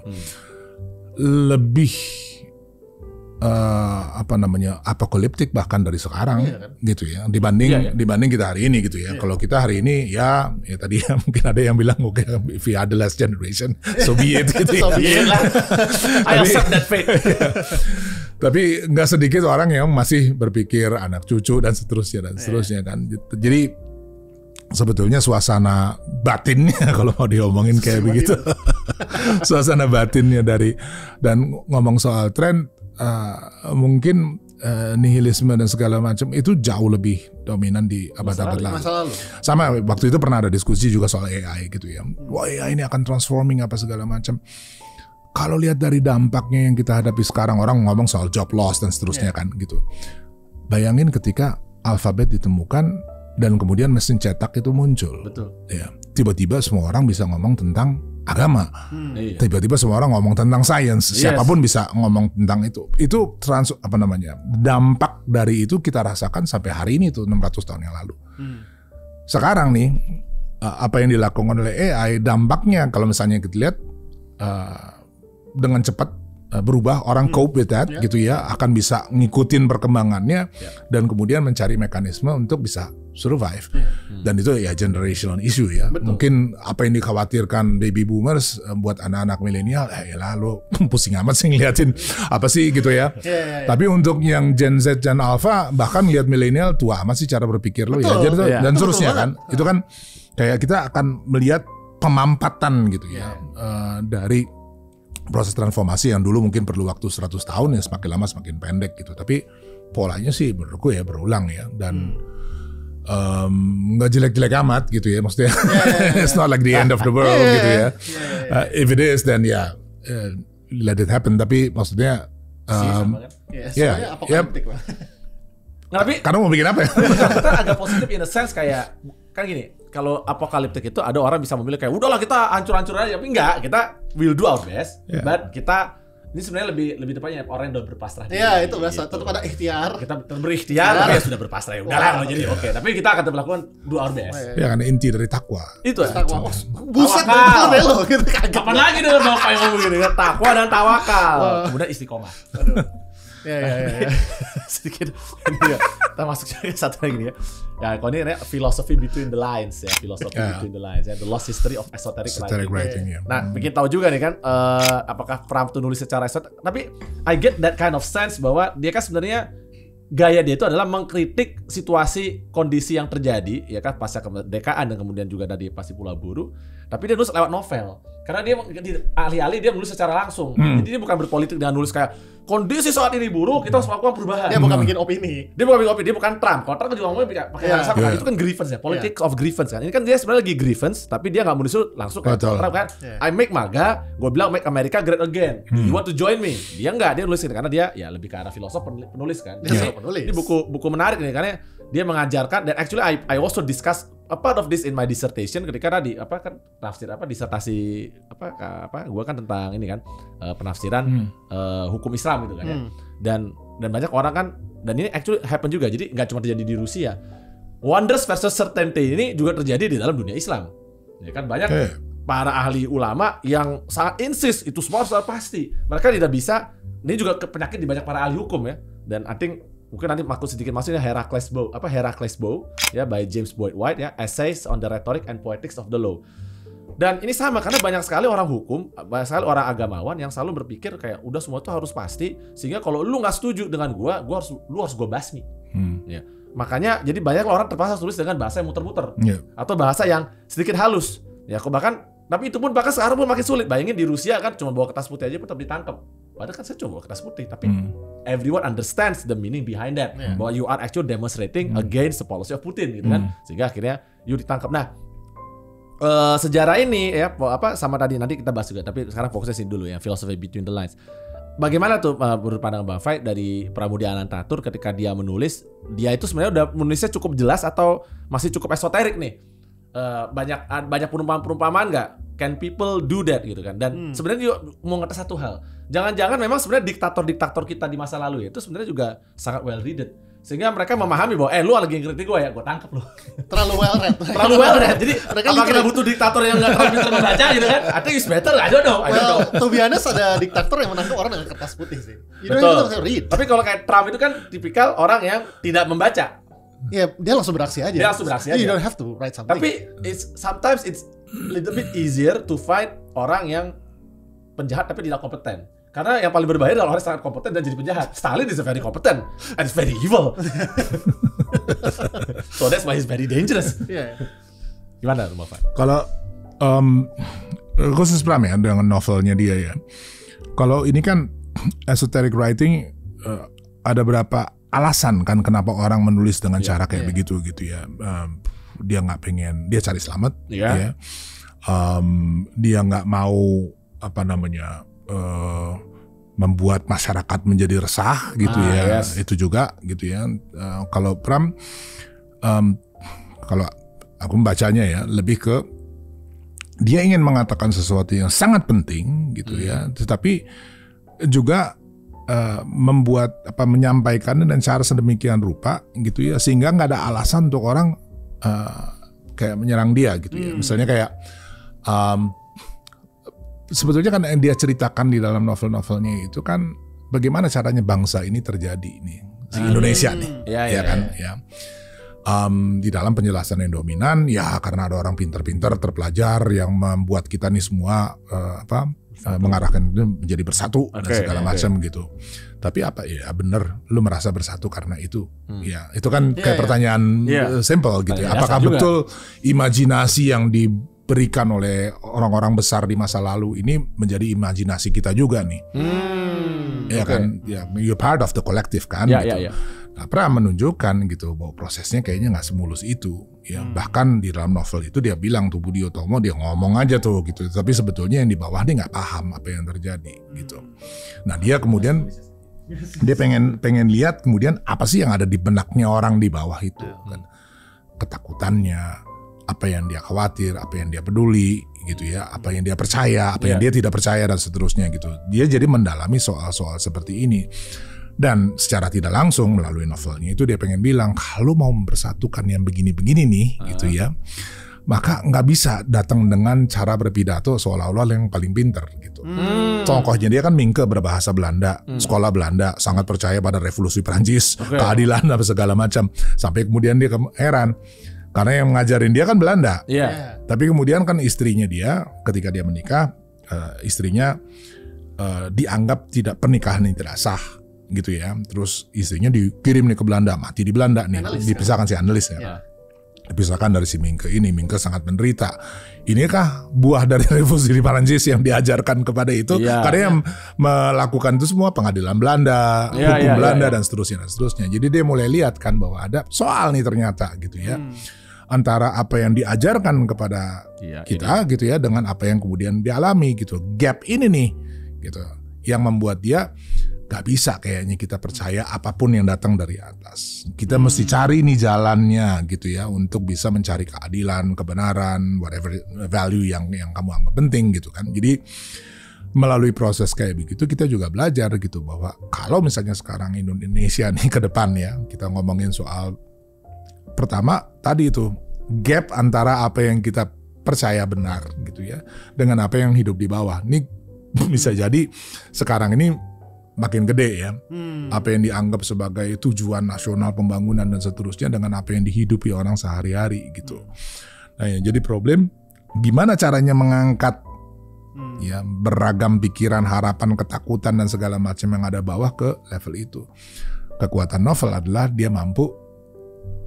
Lebih apokaliptik bahkan dari sekarang gitu ya dibanding kita hari ini gitu ya. Kalau kita hari ini ya tadi ya mungkin ada yang bilang oke if we are the last generation so be it gitu ya. I accept that fate. Tapi nggak sedikit orang yang masih berpikir anak cucu dan seterusnya kan. Jadi sebetulnya suasana batinnya kalau mau diomongin kayak begitu. Suasana batinnya dan ngomong soal tren mungkin nihilisme dan segala macam itu jauh lebih dominan di abad-abad lalu. Sama waktu itu pernah ada diskusi juga soal AI gitu ya. Wah AI ini akan transforming apa segala macam. Kalau lihat dari dampaknya yang kita hadapi sekarang, orang ngomong soal job loss dan seterusnya kan gitu. Bayangin ketika alfabet ditemukan dan kemudian mesin cetak itu muncul. Betul. Ya, tiba-tiba semua orang bisa ngomong tentang agama. Tiba-tiba semua orang ngomong tentang sains. Siapapun bisa ngomong tentang itu. Itu dampak dari itu kita rasakan sampai hari ini tuh 600 tahun yang lalu. Sekarang nih apa yang dilakukan oleh AI dampaknya kalau misalnya kita lihat dengan cepat berubah, orang cope with that gitu ya, akan bisa ngikutin perkembangannya dan kemudian mencari mekanisme untuk bisa survive. Dan itu ya generational issue ya. Betul. Mungkin apa yang dikhawatirkan baby boomers buat anak-anak milenial, ya lo pusing amat sih ngeliatin apa sih gitu ya. Tapi untuk yang Gen Z dan Alpha bahkan lihat milenial tua amat sih cara berpikir lo ya. Dan seterusnya kan. Itu kan kayak kita akan melihat pemampatan gitu ya dari proses transformasi yang dulu mungkin perlu waktu 100 tahun ya semakin lama semakin pendek gitu. Tapi polanya sih menurutku ya berulang ya dan nggak jelek-jelek amat gitu ya maksudnya. It's not like the end of the world gitu ya. If it is then let it happen. Tapi maksudnya tapi karena mau bikin apa ya? Kita agak positif in a sense kayak kan gini. Kalau apokaliptik itu ada orang bisa memilih kayak udahlah kita hancur-hancur aja, tapi enggak, kita will do our best. But kita ini sebenarnya lebih tepatnya orang yang udah berpasrah. Iya, itu biasa. Tetap ada ikhtiar. Kita berikhtiar, tapi ya sudah berpasrah ya. Udahlah kalau jadi oke. Tapi kita akan melakukan do our best. Ya kan inti dari takwa. Itu takwa. Buset banget lo gitu kaget. Kapan lagi dengar bapak yang ngomong gini kan? Takwa dan tawakal. Kemudian istiqomah. Ya. Sedikit ini ya. Kita masuk juga satu lagi nih ya. Ya, kalau ini philosophy between the lines ya, between the lines ya, the lost history of esoteric writing. Nah, bikin tahu juga nih kan apakah Pram tuh nulis secara esoterik, tapi I get that kind of sense bahwa dia kan sebenarnya gaya dia itu adalah mengkritik situasi kondisi yang terjadi ya kan pasca kemerdekaan dan kemudian juga dari pasti Pulau Buru, tapi dia nulis lewat novel. Karena dia alih-alih dia menulis secara langsung. Jadi dia bukan berpolitik dengan nulis kayak kondisi saat ini buruk, kita harus melakukan perubahan. Dia bukan bikin opini. Dia bukan Trump. Kalau Trump juga ngomongnya pakai bahasa itu kan grievance ya, politics of grievance kan. Ini kan dia sebenarnya lagi grievance, tapi dia nggak menulis langsung kayak Trump kan. I make MAGA, gue bilang make America great again. You want to join me? Dia nggak, dia nulisin karena dia ya lebih ke arah filosof penulis kan. Ini buku menarik nih karena dia mengajarkan dan actually I also discuss a part of this in my dissertation ketika tadi disertasi gue kan tentang ini kan penafsiran hukum Islam gitu kan ya. Dan banyak orang kan dan ini actually happen juga. Jadi nggak cuma terjadi di Rusia. Wonders versus certainty ini juga terjadi di dalam dunia Islam. Ya kan banyak para ahli ulama yang sangat insist itu semua harus pasti. Mereka tidak bisa. Ini juga penyakit di banyak para ahli hukum ya. Dan I think mungkin nanti maksudnya Heracles Bow ya by James Boyd White ya, Essays on the Rhetoric and Poetics of the Law. Dan ini sama karena banyak sekali orang hukum, banyak sekali orang agamawan yang selalu berpikir kayak udah semua itu harus pasti sehingga kalau lu nggak setuju dengan lu harus basmi. Ya. Makanya jadi banyak orang terpaksa tulis dengan bahasa yang muter-muter Iya. atau bahasa yang sedikit halus. Ya bahkan tapi itu pun bahkan sekarang pun makin sulit. Bayangin di Rusia kan cuma bawa kertas putih aja pun tetap ditangkap. Padahal kan saya cuma bawa kertas putih, tapi everyone understands the meaning behind that. Bahwa you are actually demonstrating against the policy of Putin gitu kan. Sehingga akhirnya you ditangkap. Nah, sejarah ini ya sama tadi nanti kita bahas juga, tapi sekarang fokusnya sini dulu ya, philosophy between the lines. Bagaimana tuh menurut pandangan Bang Fai dari Pramudia Anantatur ketika dia menulis, dia itu sebenarnya udah menulisnya cukup jelas atau masih cukup esoterik nih? Banyak perumpamaan nggak? Can people do that gitu kan? Dan sebenarnya dia mau ngetes satu hal. Jangan-jangan memang sebenarnya diktator-diktator kita di masa lalu itu sebenarnya juga sangat well read, sehingga mereka memahami bahwa lu lagi ngeritik gue ya, gue tangkap lu. Terlalu well read. Terlalu well read. Jadi apa kita butuh diktator yang nggak terlalu pintar membaca gitu kan? I think it's better. I don't know. To be honest, ada diktator yang menangkap orang dengan kertas putih sih. Betul. Read. Tapi kalau kayak Trump itu kan tipikal orang yang tidak membaca. Ya, dia langsung beraksi aja. You don't have to write something. Tapi sometimes it's little bit easier to find orang yang penjahat tapi tidak kompeten. Karena yang paling berbahaya adalah orang yang sangat kompeten dan jadi penjahat. Stalin is very competent and is very evil. So that's why he's very dangerous. Yeah. Gimana Mbak Fai? Kalau khusus Pram ya dengan novelnya dia ya. Kalau ini kan esoteric writing, ada berapa alasan kan kenapa orang menulis dengan cara kayak begitu gitu ya. Dia nggak pengen, dia cari selamat, ya. Dia nggak mau membuat masyarakat menjadi resah gitu ya. Yes. Itu juga gitu ya. Kalau Pram, kalau aku membacanya ya lebih ke dia ingin mengatakan sesuatu yang sangat penting gitu ya, tetapi juga menyampaikannya dengan cara sedemikian rupa gitu ya, sehingga nggak ada alasan untuk orang kayak menyerang dia gitu ya. Misalnya kayak sebetulnya kan yang dia ceritakan di dalam novel-novelnya itu kan bagaimana caranya bangsa ini terjadi nih, si Indonesia nih, ya. Di dalam penjelasan yang dominan ya karena ada orang pintar-pintar terpelajar yang membuat kita nih semua mengarahkan itu menjadi bersatu dan segala macam gitu. Tapi apa ya bener lu merasa bersatu karena itu? Ya itu kan kayak pertanyaan simple gitu ya. Apakah betul imajinasi yang diberikan oleh orang-orang besar di masa lalu ini menjadi imajinasi kita juga nih? Ya kan, ya you're part of the collective kan gitu. Nah, Pram menunjukkan gitu bahwa prosesnya kayaknya nggak semulus itu ya. Bahkan di dalam novel itu dia bilang tuh Budi Utomo dia ngomong aja tuh gitu, tapi sebetulnya yang di bawah dia nggak paham apa yang terjadi gitu. Nah dia kemudian dia pengen lihat kemudian apa sih yang ada di benaknya orang di bawah itu kan, ketakutannya, apa yang dia khawatir, apa yang dia peduli gitu ya, apa yang dia percaya, apa yang dia tidak percaya dan seterusnya gitu. Dia jadi mendalami soal-soal seperti ini. Dan secara tidak langsung melalui novelnya itu dia pengen bilang kalau mau mempersatukan yang begini-begini nih gitu ya, maka nggak bisa datang dengan cara berpidato seolah-olah yang paling pinter gitu. Contohnya dia kan Mingke berbahasa Belanda, sekolah Belanda, sangat percaya pada revolusi Prancis, keadilan dan segala macam. Sampai kemudian dia heran karena yang ngajarin dia kan Belanda. Tapi kemudian kan istrinya dia ketika dia menikah, istrinya dianggap pernikahan yang tidak sah gitu ya. Terus istrinya dikirim nih ke Belanda, mati di Belanda nih, dipisahkan si analis ya. Dipisahkan dari si Mingke ini. Mingke sangat menderita. Inikah buah dari revolusi di Prancis yang diajarkan kepada itu? Karena yang melakukan itu semua pengadilan Belanda, hukum Belanda dan seterusnya. Jadi dia mulai lihat kan bahwa ada soal nih ternyata gitu ya. Antara apa yang diajarkan kepada kita gitu ya dengan apa yang kemudian dialami gitu. Gap ini nih gitu yang membuat dia gak bisa kayaknya kita percaya apapun yang datang dari atas. Kita mesti cari nih jalannya gitu ya untuk bisa mencari keadilan, kebenaran, whatever value yang kamu anggap penting gitu kan. Jadi melalui proses kayak begitu kita juga belajar gitu bahwa kalau misalnya sekarang Indonesia nih ke depan ya, kita ngomongin soal pertama tadi itu gap antara apa yang kita percaya benar gitu ya dengan apa yang hidup di bawah. Ini bisa jadi sekarang ini makin gede ya, apa yang dianggap sebagai tujuan nasional pembangunan dan seterusnya dengan apa yang dihidupi orang sehari-hari gitu. Nah ya, jadi problem gimana caranya mengangkat ya beragam pikiran, harapan, ketakutan dan segala macam yang ada bawah ke level itu. Kekuatan novel adalah dia mampu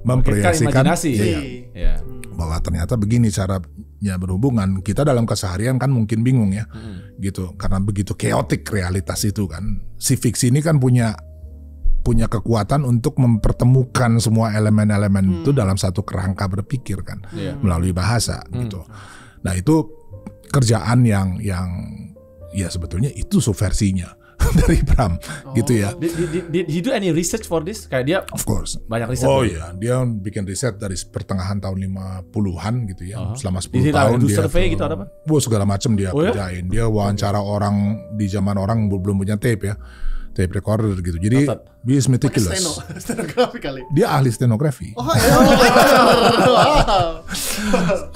memproyeksikan imajinasi. iya, Ya. bahwa ternyata begini caranya berhubungan. Kita dalam keseharian kan mungkin bingung ya, gitu, karena begitu chaotic realitas itu kan. Si fiksi ini kan punya kekuatan untuk mempertemukan semua elemen-elemen itu dalam satu kerangka berpikir kan, melalui bahasa gitu. Nah itu kerjaan yang ya sebetulnya itu subversinya dari Pram gitu ya. Did he do any research for this? Kayak dia Of course. banyak riset. Oh iya, dia bikin riset dari pertengahan tahun 50-an gitu ya. Selama 10 Did he tahun do dia survey gitu ada apa? segala macam dia Oh ya? kerjain. Dia wawancara orang di zaman orang belum punya tape ya. Tape recorder gitu. Jadi he is meticulous. Stenografi kali. Dia ahli stenografi. Oh, wow.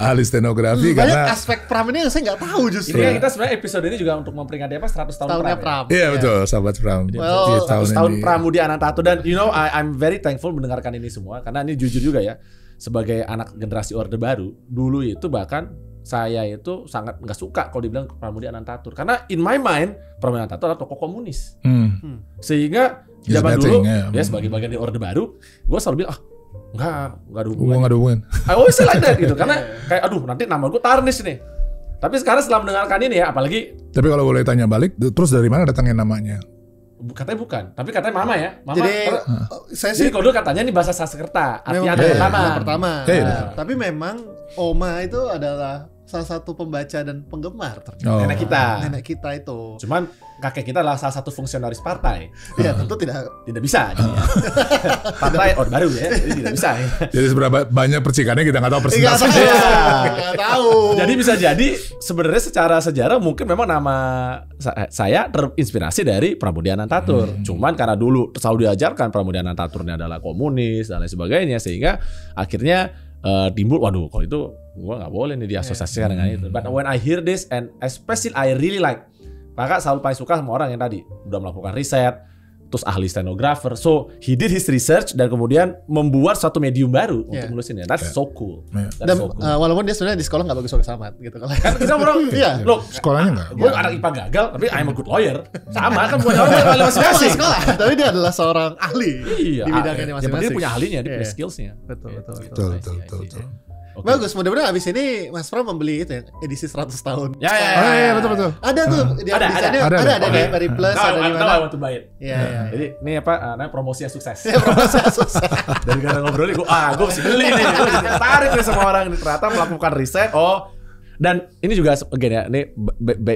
Ahli stenografi Banyak karena aspek Pram ini yang saya nggak tahu justru. Ini kita sebenarnya episode ini juga untuk memperingati 100 tahun Tahunnya Pram. Pram. iya betul, sahabat Pram. Well, Di 100 tahun ini. Pramudia Anantatur dan I'm very thankful mendengarkan ini semua karena ini jujur juga ya sebagai anak generasi Orde Baru dulu itu bahkan saya itu sangat nggak suka kalau dibilang Pramudia Anantatur karena in my mind Pramudia Anantatur adalah tokoh komunis sehingga Is zaman bad dulu thing, yeah. ya sebagai bagian dari Orde Baru gue selalu bilang nggak ada Gua hubungan nggak ada hubungan. I always say like that gitu karena kayak aduh nanti nama gue tarnish nih tapi sekarang setelah mendengarkan ini ya apalagi Tapi kalau boleh tanya balik, terus dari mana datangnya namanya? katanya bukan tapi katanya mama ya mama Jadi saya jadi sih kalau dulu katanya ini bahasa Sanskerta artinya memang ada yang pertama pertama. Iya. Tapi memang Oma itu adalah salah satu pembaca dan penggemar ternyata. Oh. nenek kita Nenek kita itu. cuman kakek kita adalah salah satu fungsionaris partai Ya tentu tidak. tidak bisa jadinya. Partai Orde Baru ya jadi tidak bisa Jadi seberapa banyak percikannya kita nggak tahu Nggak persentasenya. tahu. Nggak tahu. jadi bisa jadi sebenarnya secara sejarah mungkin memang nama saya terinspirasi dari Pramudia Anantatur cuman karena dulu selalu diajarkan Pramudia Anantatur ini adalah komunis dan lain sebagainya sehingga akhirnya timbul waduh kalau itu gua nggak boleh nih diasosiasikan dengan itu but when I hear this and especially I really like maka selalu paling suka sama orang yang tadi udah melakukan riset terus ahli stenografer so he did his research dan kemudian membuat suatu medium baru untuk menulis ini that's so cool that's Dan so cool. walaupun dia sebenarnya di sekolah nggak bagus-bagus amat gitu kalau. Kan kita orang Iya. loh Sekolahnya nggak? gue anak IPA gagal tapi I'm a good lawyer sama kan punya orang ahli masing-masing sekolah, tapi dia adalah seorang ahli iya di bidangnya yang masing-masing. penting dia punya ahlinya dia Iya. punya skillsnya Betul. Betul. Oke. Bagus, mudah-mudahan abis ini Mas Pram membeli itu ya, edisi 100 tahun. Ya. Oh iya betul. Ada tuh, di Ada. desainnya Ada. ada Oke. dari Plus, ada di Now I mana. want to buy it. Iya. Jadi ini apa namanya promosi yang sukses. Proses susah. Dari karena ngobrolin gue mesti beli nih. Gue jadi tertarik nih sama orang ini ternyata melakukan riset. Dan ini juga again ya, ini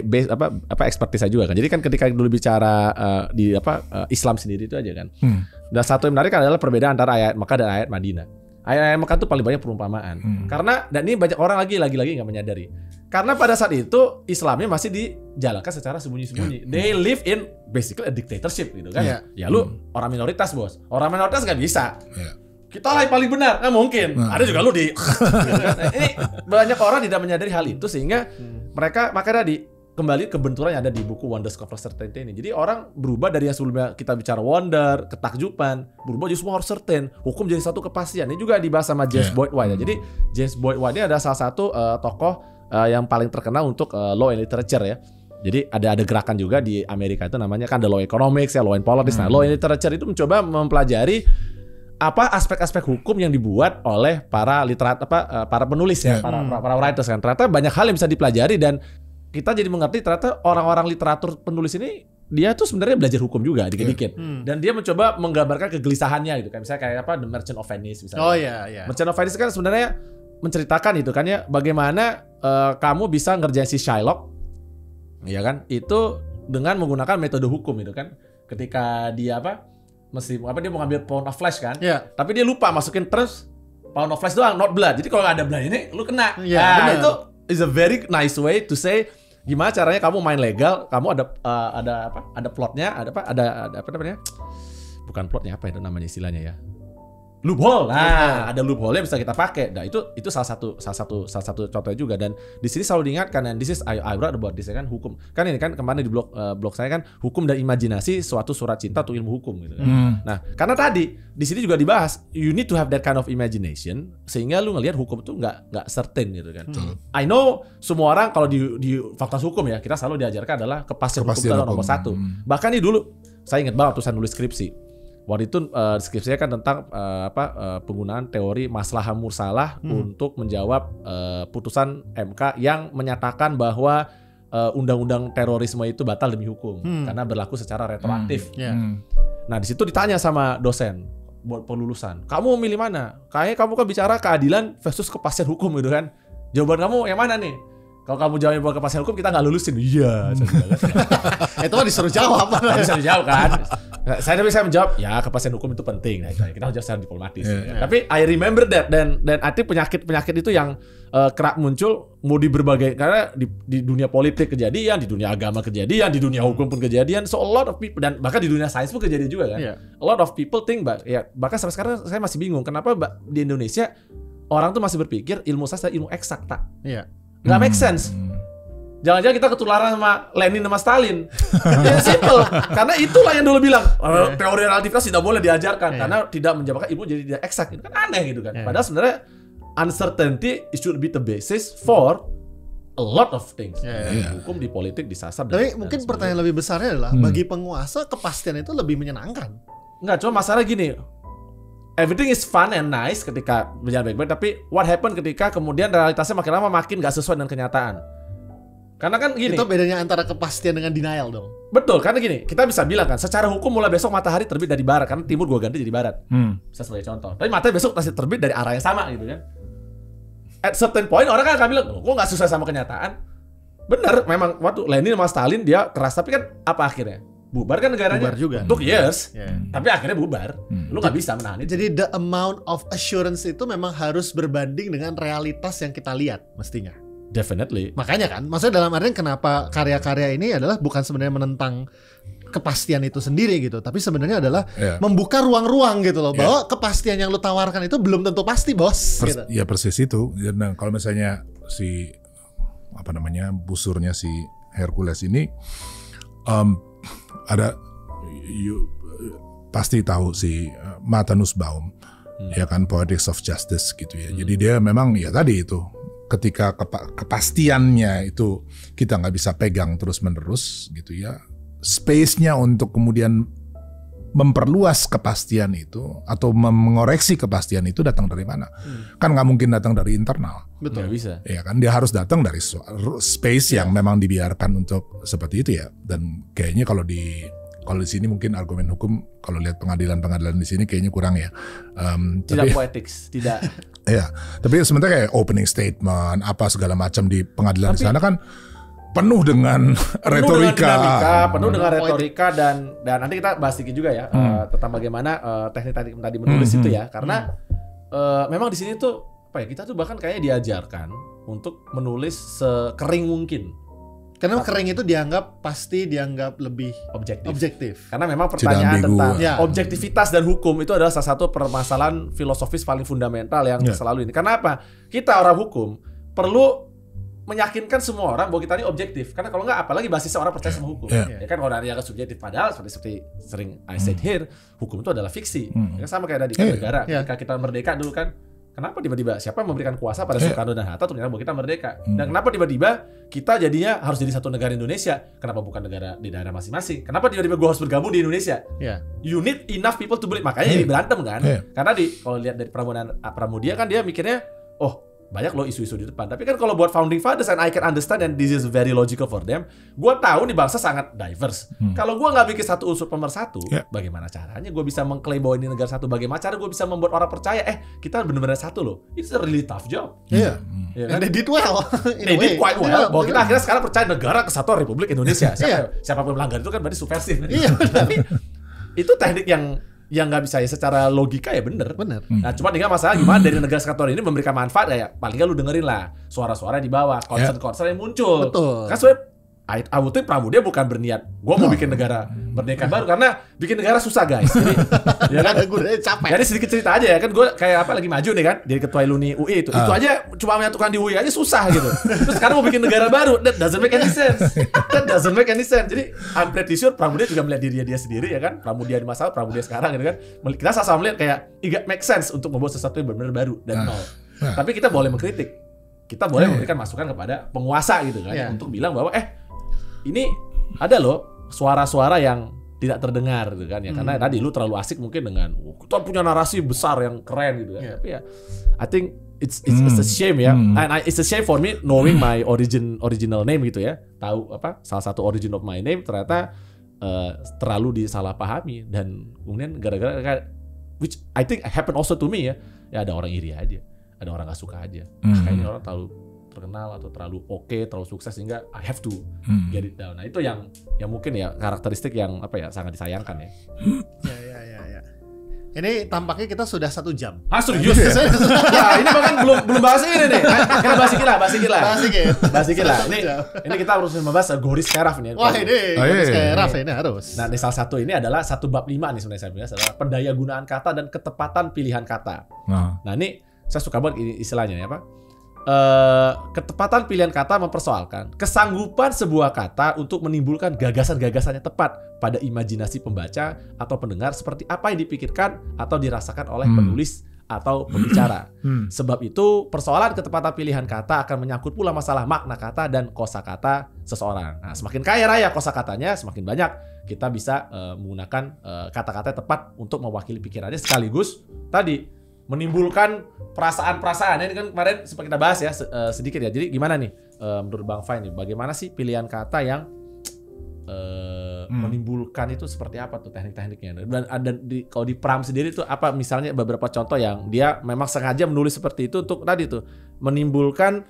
base apa expertise saya juga kan. Jadi kan ketika dulu bicara di Islam sendiri itu aja kan. Dan satu yang menarik adalah perbedaan antara ayat Mekah dan ayat Madinah. Ayat Mekah itu paling banyak perumpamaan. Karena dan ini banyak orang lagi nggak menyadari. Karena pada saat itu Islamnya masih dijalankan secara sembunyi-sembunyi. They live in basically a dictatorship gitu kan. Iya. Ya lu orang minoritas bos. Orang minoritas nggak bisa. Iya. Kita lah yang paling benar, nggak mungkin. Ada juga lu di. Gitu kan. Ini banyak orang tidak menyadari hal itu sehingga mereka makanya kembali ke benturan yang ada di buku Wonders of Certainty ini. Jadi orang berubah dari yang sebelumnya kita bicara wonder, ketakjuban, berubah jadi semua harus certain. Hukum jadi satu kepastian. Ini juga dibahas sama James Boyd White. Jadi James Boyd White ini adalah salah satu tokoh yang paling terkenal untuk law and literature ya. Jadi ada gerakan juga di Amerika itu namanya kan ada law economics ya, law and politics. Nah, law and literature itu mencoba mempelajari apa aspek-aspek hukum yang dibuat oleh para para penulis ya, para writers kan. Ternyata banyak hal yang bisa dipelajari dan kita jadi mengerti ternyata orang-orang literatur penulis ini dia tuh sebenarnya belajar hukum juga dikit-dikit. Dan dia mencoba menggambarkan kegelisahannya gitu. Kayak The Merchant of Venice misalnya. Oh iya. Merchant of Venice kan sebenarnya menceritakan itu kan ya bagaimana kamu bisa ngerjain si Shylock ya kan itu dengan menggunakan metode hukum itu kan. Ketika dia dia mau ngambil pound of flesh kan. Iya. Tapi dia lupa masukin terus pound of flesh doang, not blood. Jadi kalau nggak ada blood ini lu kena. Iya, Nah, benar. itu is a very nice way to say gimana caranya kamu main legal, kamu ada plotnya, ada apa namanya? Bukan plotnya apa itu namanya istilahnya ya? Loophole. Nah, ada loophole yang bisa kita pakai. Nah, itu salah satu contohnya juga dan di sini selalu diingatkan dan this is I wrote about this kan hukum. Kan ini kan kemarin di blog saya kan hukum dan imajinasi suatu surat cinta untuk ilmu hukum gitu kan. Nah, karena tadi di sini juga dibahas you need to have that kind of imagination sehingga lu ngelihat hukum itu nggak certain gitu kan. I know semua orang kalau di fakultas hukum ya kita selalu diajarkan adalah kepastian hukum itu adalah nomor satu. Bahkan ini dulu saya ingat banget waktu saya nulis skripsi. Waktu itu deskripsinya kan tentang penggunaan teori maslahah mursalah untuk menjawab putusan MK yang menyatakan bahwa undang-undang terorisme itu batal demi hukum karena berlaku secara retroaktif. Nah di situ ditanya sama dosen buat pelulusan, kamu milih mana? Kayaknya kamu kan bicara keadilan versus kepastian hukum gitu kan? Jawaban kamu yang mana nih? Kalau kamu jawabnya buat kepastian hukum, kita nggak lulusin. Iya. Itu mah disuruh jawab. Bisa dijawab kan? Saya menjawab, ya kepastian hukum itu penting. Nah, kita harus jawab secara diplomatis. Tapi I remember that dan arti penyakit itu yang kerap muncul mau di berbagai, karena di dunia politik kejadian, di dunia agama kejadian, di dunia hukum pun kejadian. So a lot of people, dan bahkan di dunia sains pun kejadian juga kan. A lot of people think, bahkan sampai sekarang saya masih bingung kenapa di Indonesia orang tuh masih berpikir ilmu sains adalah ilmu eksak tak. Nggak make sense. Jangan-jangan kita ketularan sama Lenin sama Stalin. Ya simple. Karena itulah yang dulu bilang teori relativitas tidak boleh diajarkan karena tidak menjadikan ilmu jadi tidak eksak. Itu kan aneh gitu kan. Padahal sebenarnya uncertainty should be the basis for a lot of things. Di hukum, di politik, di sastra. Tapi mungkin pertanyaan lebih besarnya adalah bagi penguasa kepastian itu lebih menyenangkan. Enggak, cuma masalah gini. Everything is fun and nice ketika berjalan baik-baik, tapi what happen ketika kemudian realitasnya makin lama makin gak sesuai dengan kenyataan. Karena kan gini. Itu bedanya antara kepastian dengan denial dong. Betul, karena gini, kita bisa bilang kan, secara hukum mulai besok matahari terbit dari barat, karena timur gua ganti jadi barat. Bisa sebagai contoh. Tapi matahari besok pasti terbit dari arah yang sama gitu kan. At certain point orang kan akan bilang, kok gak sesuai sama kenyataan. Bener, memang waktu Lenin sama Stalin dia keras, tapi kan apa akhirnya? Bubar kan negaranya. Bubar juga. Took years. Tapi akhirnya bubar. Lu gak bisa menahan itu. Jadi the amount of assurance itu memang harus berbanding dengan realitas yang kita lihat mestinya. Definitely. Makanya kan, maksudnya dalam artian kenapa karya-karya ini adalah bukan sebenarnya menentang kepastian itu sendiri gitu, tapi sebenarnya adalah membuka ruang-ruang gitu loh, bahwa kepastian yang lu tawarkan itu belum tentu pasti, bos. Gitu. Ya persis itu. Nah, kalau misalnya si busurnya si Hercules ini ada pasti tahu si Martha Nussbaum ya kan, Poetics of Justice gitu ya. Jadi dia memang ya tadi itu ketika kepastiannya itu kita nggak bisa pegang terus-menerus gitu ya, space-nya untuk kemudian memperluas kepastian itu atau mengoreksi kepastian itu datang dari mana? Kan nggak mungkin datang dari internal. Betul. Nggak bisa. Ya kan, dia harus datang dari space yang memang dibiarkan untuk seperti itu ya. Dan kayaknya kalau di sini mungkin argumen hukum, kalau lihat pengadilan di sini kayaknya kurang ya. Tidak poetics, tidak. Ya, tapi sementara kayak opening statement apa segala macam di pengadilan di sana kan penuh dengan retorika, penuh dengan retorika dan nanti kita bahas sedikit juga ya tentang bagaimana teknik tadi menulis itu ya, karena memang di sini tuh kita tuh bahkan kayaknya diajarkan untuk menulis sekering mungkin. Karena kering itu dianggap lebih objektif. Karena memang pertanyaan tentang objektivitas dan hukum itu adalah salah satu permasalahan filosofis paling fundamental yang selalu ini. Karena apa? Kita orang hukum perlu meyakinkan semua orang bahwa kita ini objektif. Karena kalau nggak, apalagi basisnya orang percaya sama hukum. Ya kan orang yang subjektif. Padahal seperti sering I said here, hukum itu adalah fiksi. Ya, sama kayak tadi negara. Ketika kita merdeka dulu kan, kenapa tiba-tiba siapa memberikan kuasa pada Soekarno dan Hatta ternyata bahwa kita merdeka? Dan kenapa tiba-tiba kita jadinya harus jadi satu negara Indonesia? Kenapa bukan negara di daerah masing-masing? Kenapa tiba-tiba gue harus bergabung di Indonesia? You need enough people to believe. Makanya jadi berantem kan? Karena kalau lihat dari Pramudia kan dia mikirnya, banyak loh isu-isu di depan. Tapi kan kalau buat founding fathers, and I can understand and this is very logical for them, gue tahu nih bangsa sangat diverse. Kalau gue nggak bikin satu unsur pemersatu, bagaimana caranya gue bisa mengklaim bahwa ini negara satu? Bagaimana cara gue bisa membuat orang percaya, kita benar-benar satu loh? It's a really tough job. Yeah. And they did well. They did quite well. Bahwa kita akhirnya sekarang percaya negara kesatuan Republik Indonesia. Siapapun melanggar itu kan berarti subversif. Tapi itu teknik yang nggak bisa ya secara logika ya bener. Nah cuma tinggal masalah gimana dari negara kesatuan ini memberikan manfaat ya paling nggak lu dengerin lah suara-suara di bawah, concern-concern yang muncul. Betul. Kan sebenarnya I would think Pramudia bukan berniat gue mau bikin negara merdeka baru, karena bikin negara susah guys. Jadi, ya kan gue capek. Jadi sedikit cerita aja ya kan, gue kayak apa lagi maju nih kan jadi ketua Iluni UI itu aja cuma menyatukan di UI aja susah gitu. Terus sekarang mau bikin negara baru, that doesn't make any sense. Jadi I'm pretty sure Pramudia juga melihat dirinya dia sendiri ya kan, Pramudia di masa lalu, Pramudia sekarang gitu kan. Kita sama-sama melihat kayak it make sense untuk membuat sesuatu yang benar-benar baru dan nol. Tapi kita boleh mengkritik, kita boleh memberikan masukan kepada penguasa gitu kan, untuk bilang bahwa ini ada loh suara-suara yang tidak terdengar gitu kan ya, karena tadi lu terlalu asik mungkin dengan kita punya narasi besar yang keren gitu kan. Tapi ya I think it's a shame ya, and it's a shame for me knowing my original name gitu ya, tahu apa salah satu origin of my name ternyata terlalu disalahpahami, dan kemudian gara-gara which I think happen also to me ya ada orang iri aja, ada orang gak suka aja, kayaknya orang terlalu terkenal atau terlalu terlalu sukses sehingga I have to get it down. Nah itu yang mungkin ya karakteristik yang apa ya sangat disayangkan ya. Ya. Ini tampaknya kita sudah 1 jam. Serius ya? Ya ini bahkan belum bahas ini nih. Kita bahas sedikit lah. Ini kita harus membahas Goris Keraf nih. Wah ini Goris Keraf ini harus. Nah, salah satu ini adalah 1 bab 5 nih sebenarnya saya bahas adalah pendaya gunaan kata dan ketepatan pilihan kata. Nah ini saya suka banget istilahnya ya Pak. Ketepatan pilihan kata mempersoalkan kesanggupan sebuah kata untuk menimbulkan gagasan-gagasannya tepat pada imajinasi pembaca atau pendengar seperti apa yang dipikirkan atau dirasakan oleh penulis atau pembicara. Sebab itu persoalan ketepatan pilihan kata akan menyangkut pula masalah makna kata dan kosakata seseorang. Nah, semakin kaya raya kosakatanya, semakin banyak kita bisa menggunakan kata-kata tepat untuk mewakili pikirannya sekaligus tadi menimbulkan perasaan-perasaan. Ini kan kemarin sempat kita bahas ya sedikit ya. Jadi gimana nih menurut Bang Fai nih, bagaimana sih pilihan kata yang menimbulkan itu seperti apa tuh teknik-tekniknya? Dan ada kalau di Pram sendiri tuh apa misalnya beberapa contoh yang dia memang sengaja menulis seperti itu untuk tadi tuh menimbulkan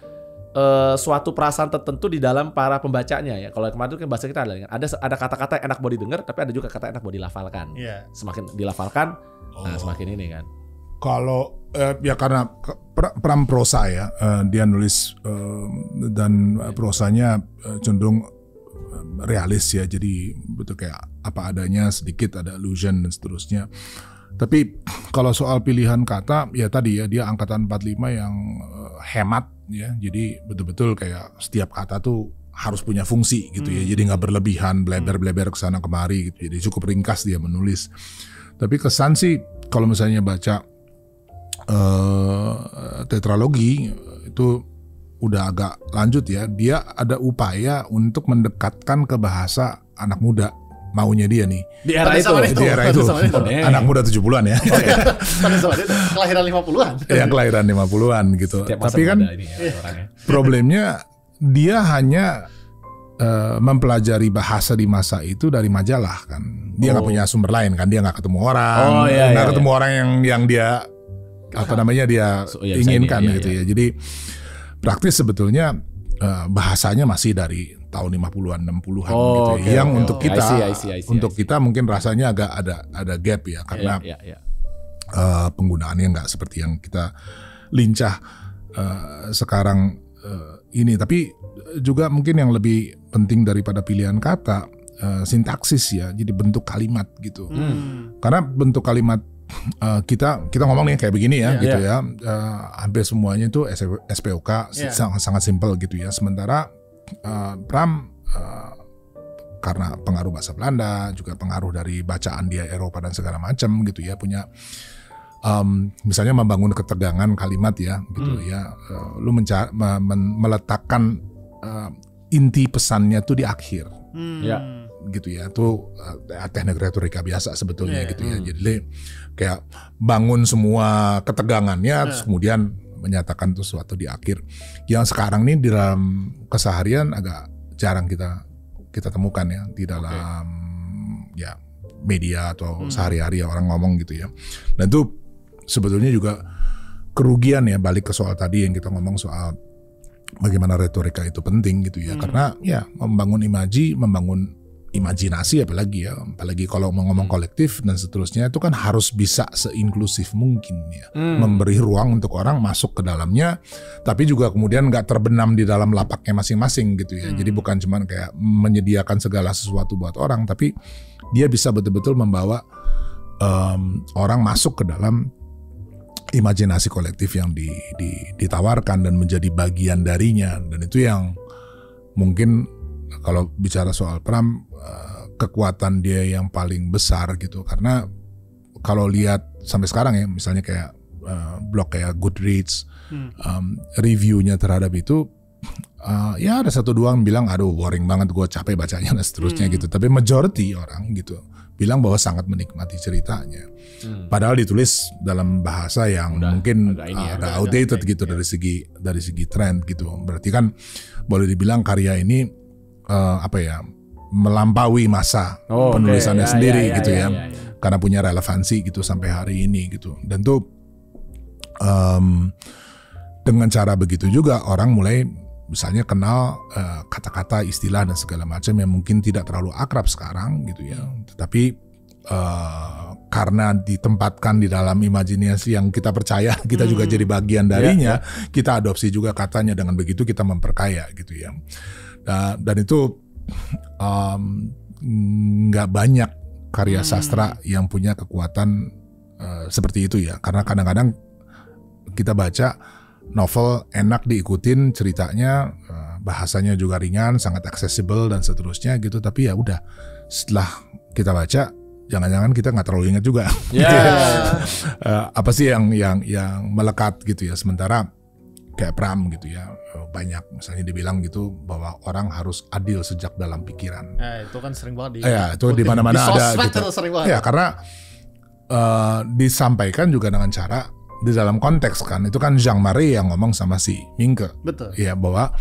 suatu perasaan tertentu di dalam para pembacanya ya. Kalau kemarin itu kan bahasa kita ada kata-kata yang enak buat didengar, tapi ada juga kata enak buat dilafalkan. Semakin dilafalkan, nah semakin ini kan. Kalau ya karena Pram prosa ya, dia nulis dan prosanya cenderung realis ya, jadi betul kayak apa adanya, sedikit ada allusion dan seterusnya. Tapi kalau soal pilihan kata ya tadi ya dia angkatan 45 yang hemat ya, jadi betul-betul kayak setiap kata tuh harus punya fungsi gitu ya, jadi nggak berlebihan bleber-bleber kesana kemari gitu, jadi cukup ringkas dia menulis. Tapi kesan sih kalau misalnya baca tetralogi itu udah agak lanjut ya, dia ada upaya untuk mendekatkan ke bahasa anak muda maunya dia nih. Di era itu. Anak muda 70-an ya. Kelahiran 50-an. Ya kelahiran 50-an gitu. Tapi kan problemnya dia hanya mempelajari bahasa di masa itu dari majalah kan. Dia nggak punya sumber lain kan, dia nggak ketemu orang, ketemu orang yang dia apa namanya dia inginkan gitu ya. Jadi praktis sebetulnya bahasanya masih dari tahun 50-an 60-an gitu ya. Yang untuk kita untuk kita mungkin rasanya agak ada gap ya karena penggunaannya nggak seperti yang kita lincah sekarang ini. Tapi juga mungkin yang lebih penting daripada pilihan kata sintaksis ya. Jadi bentuk kalimat gitu. Karena bentuk kalimat kita ngomong nih kayak begini ya gitu ya, hampir semuanya itu SPOK sangat simpel gitu ya. Sementara Pram karena pengaruh bahasa Belanda, juga pengaruh dari bacaan dia Eropa dan segala macam gitu ya, punya misalnya membangun ketegangan kalimat ya gitu ya, lu meletakkan inti pesannya tuh di akhir gitu ya, tuh teknik retorika biasa sebetulnya gitu ya. Jadi kayak bangun semua ketegangannya terus kemudian menyatakan sesuatu di akhir, yang sekarang nih di dalam keseharian agak jarang kita temukan ya di dalam ya media atau sehari-hari orang ngomong gitu ya. Dan itu sebetulnya juga kerugian ya, balik ke soal tadi yang kita ngomong soal bagaimana retorika itu penting gitu ya. Karena ya membangun imajinasi apalagi kalau mau ngomong kolektif dan seterusnya itu kan harus bisa seinklusif mungkin ya, memberi ruang untuk orang masuk ke dalamnya, tapi juga kemudian nggak terbenam di dalam lapaknya masing-masing gitu ya. Jadi bukan cuma kayak menyediakan segala sesuatu buat orang, tapi dia bisa betul-betul membawa orang masuk ke dalam imajinasi kolektif yang ditawarkan dan menjadi bagian darinya. Dan itu yang mungkin kalau bicara soal Pram, kekuatan dia yang paling besar gitu. Karena kalau lihat sampai sekarang ya, misalnya kayak blog kayak Goodreads, reviewnya terhadap itu, ya ada 1-2 yang bilang, aduh boring banget, gue capek bacanya dan seterusnya gitu. Tapi majority orang gitu bilang bahwa sangat menikmati ceritanya. Padahal ditulis dalam bahasa yang mungkin agak outdated gitu dari segi tren gitu. Berarti kan boleh dibilang karya ini melampaui masa penulisannya sendiri gitu ya. Karena punya relevansi gitu sampai hari ini gitu. Dan tuh dengan cara begitu juga orang mulai misalnya kenal kata-kata, istilah dan segala macam yang mungkin tidak terlalu akrab sekarang gitu ya. Tetapi karena ditempatkan di dalam imajinasi yang kita percaya kita juga jadi bagian darinya, kita adopsi juga katanya, dengan begitu kita memperkaya gitu ya. Dan itu nggak banyak karya sastra yang punya kekuatan seperti itu ya. Karena kadang-kadang kita baca novel enak diikutin ceritanya, bahasanya juga ringan, sangat accessible dan seterusnya gitu. Tapi ya udah, setelah kita baca, jangan-jangan kita nggak terlalu ingat juga. Apa sih yang melekat gitu ya. Sementara kayak Pram gitu ya, banyak misalnya dibilang gitu bahwa orang harus adil sejak dalam pikiran. Itu kan sering banget itu di mana-mana ada gitu. Sering banget. Ya karena disampaikan juga dengan cara di dalam konteks kan, itu kan Jean-Marie yang ngomong sama si Mingke. Betul. Ya bahwa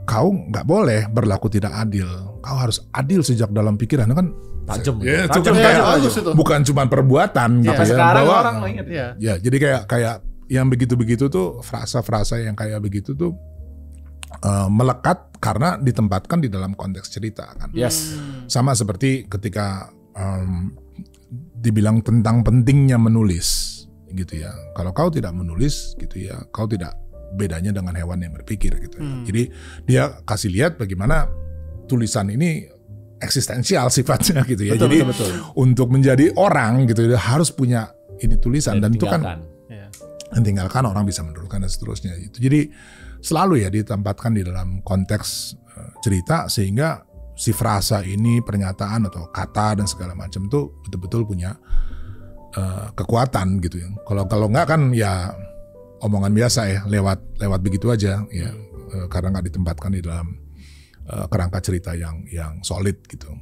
kau nggak boleh berlaku tidak adil, kau harus adil sejak dalam pikiran. Itu kan tajam. Ya, itu kan kayak bukan cuma perbuatan gitu ya. Sekarang bahwa, orang ingat. Ya jadi kayak yang begitu-begitu tuh, frasa-frasa yang kayak begitu tuh melekat karena ditempatkan di dalam konteks cerita kan. Yes. Sama seperti ketika dibilang tentang pentingnya menulis gitu ya. Kalau kau tidak menulis gitu ya, kau tidak bedanya dengan hewan yang berpikir gitu. Jadi dia kasih lihat bagaimana tulisan ini eksistensial sifatnya gitu ya. Jadi betul. Untuk menjadi orang gitu dia harus punya ini tulisan, dan itu kan tinggalkan orang bisa meneruskan dan seterusnya itu. Jadi selalu ya ditempatkan di dalam konteks cerita, sehingga si frasa ini, pernyataan atau kata dan segala macam tuh betul-betul punya kekuatan gitu ya. Kalau nggak kan ya omongan biasa ya, lewat begitu aja ya, karena nggak ditempatkan di dalam kerangka cerita yang solid gitu.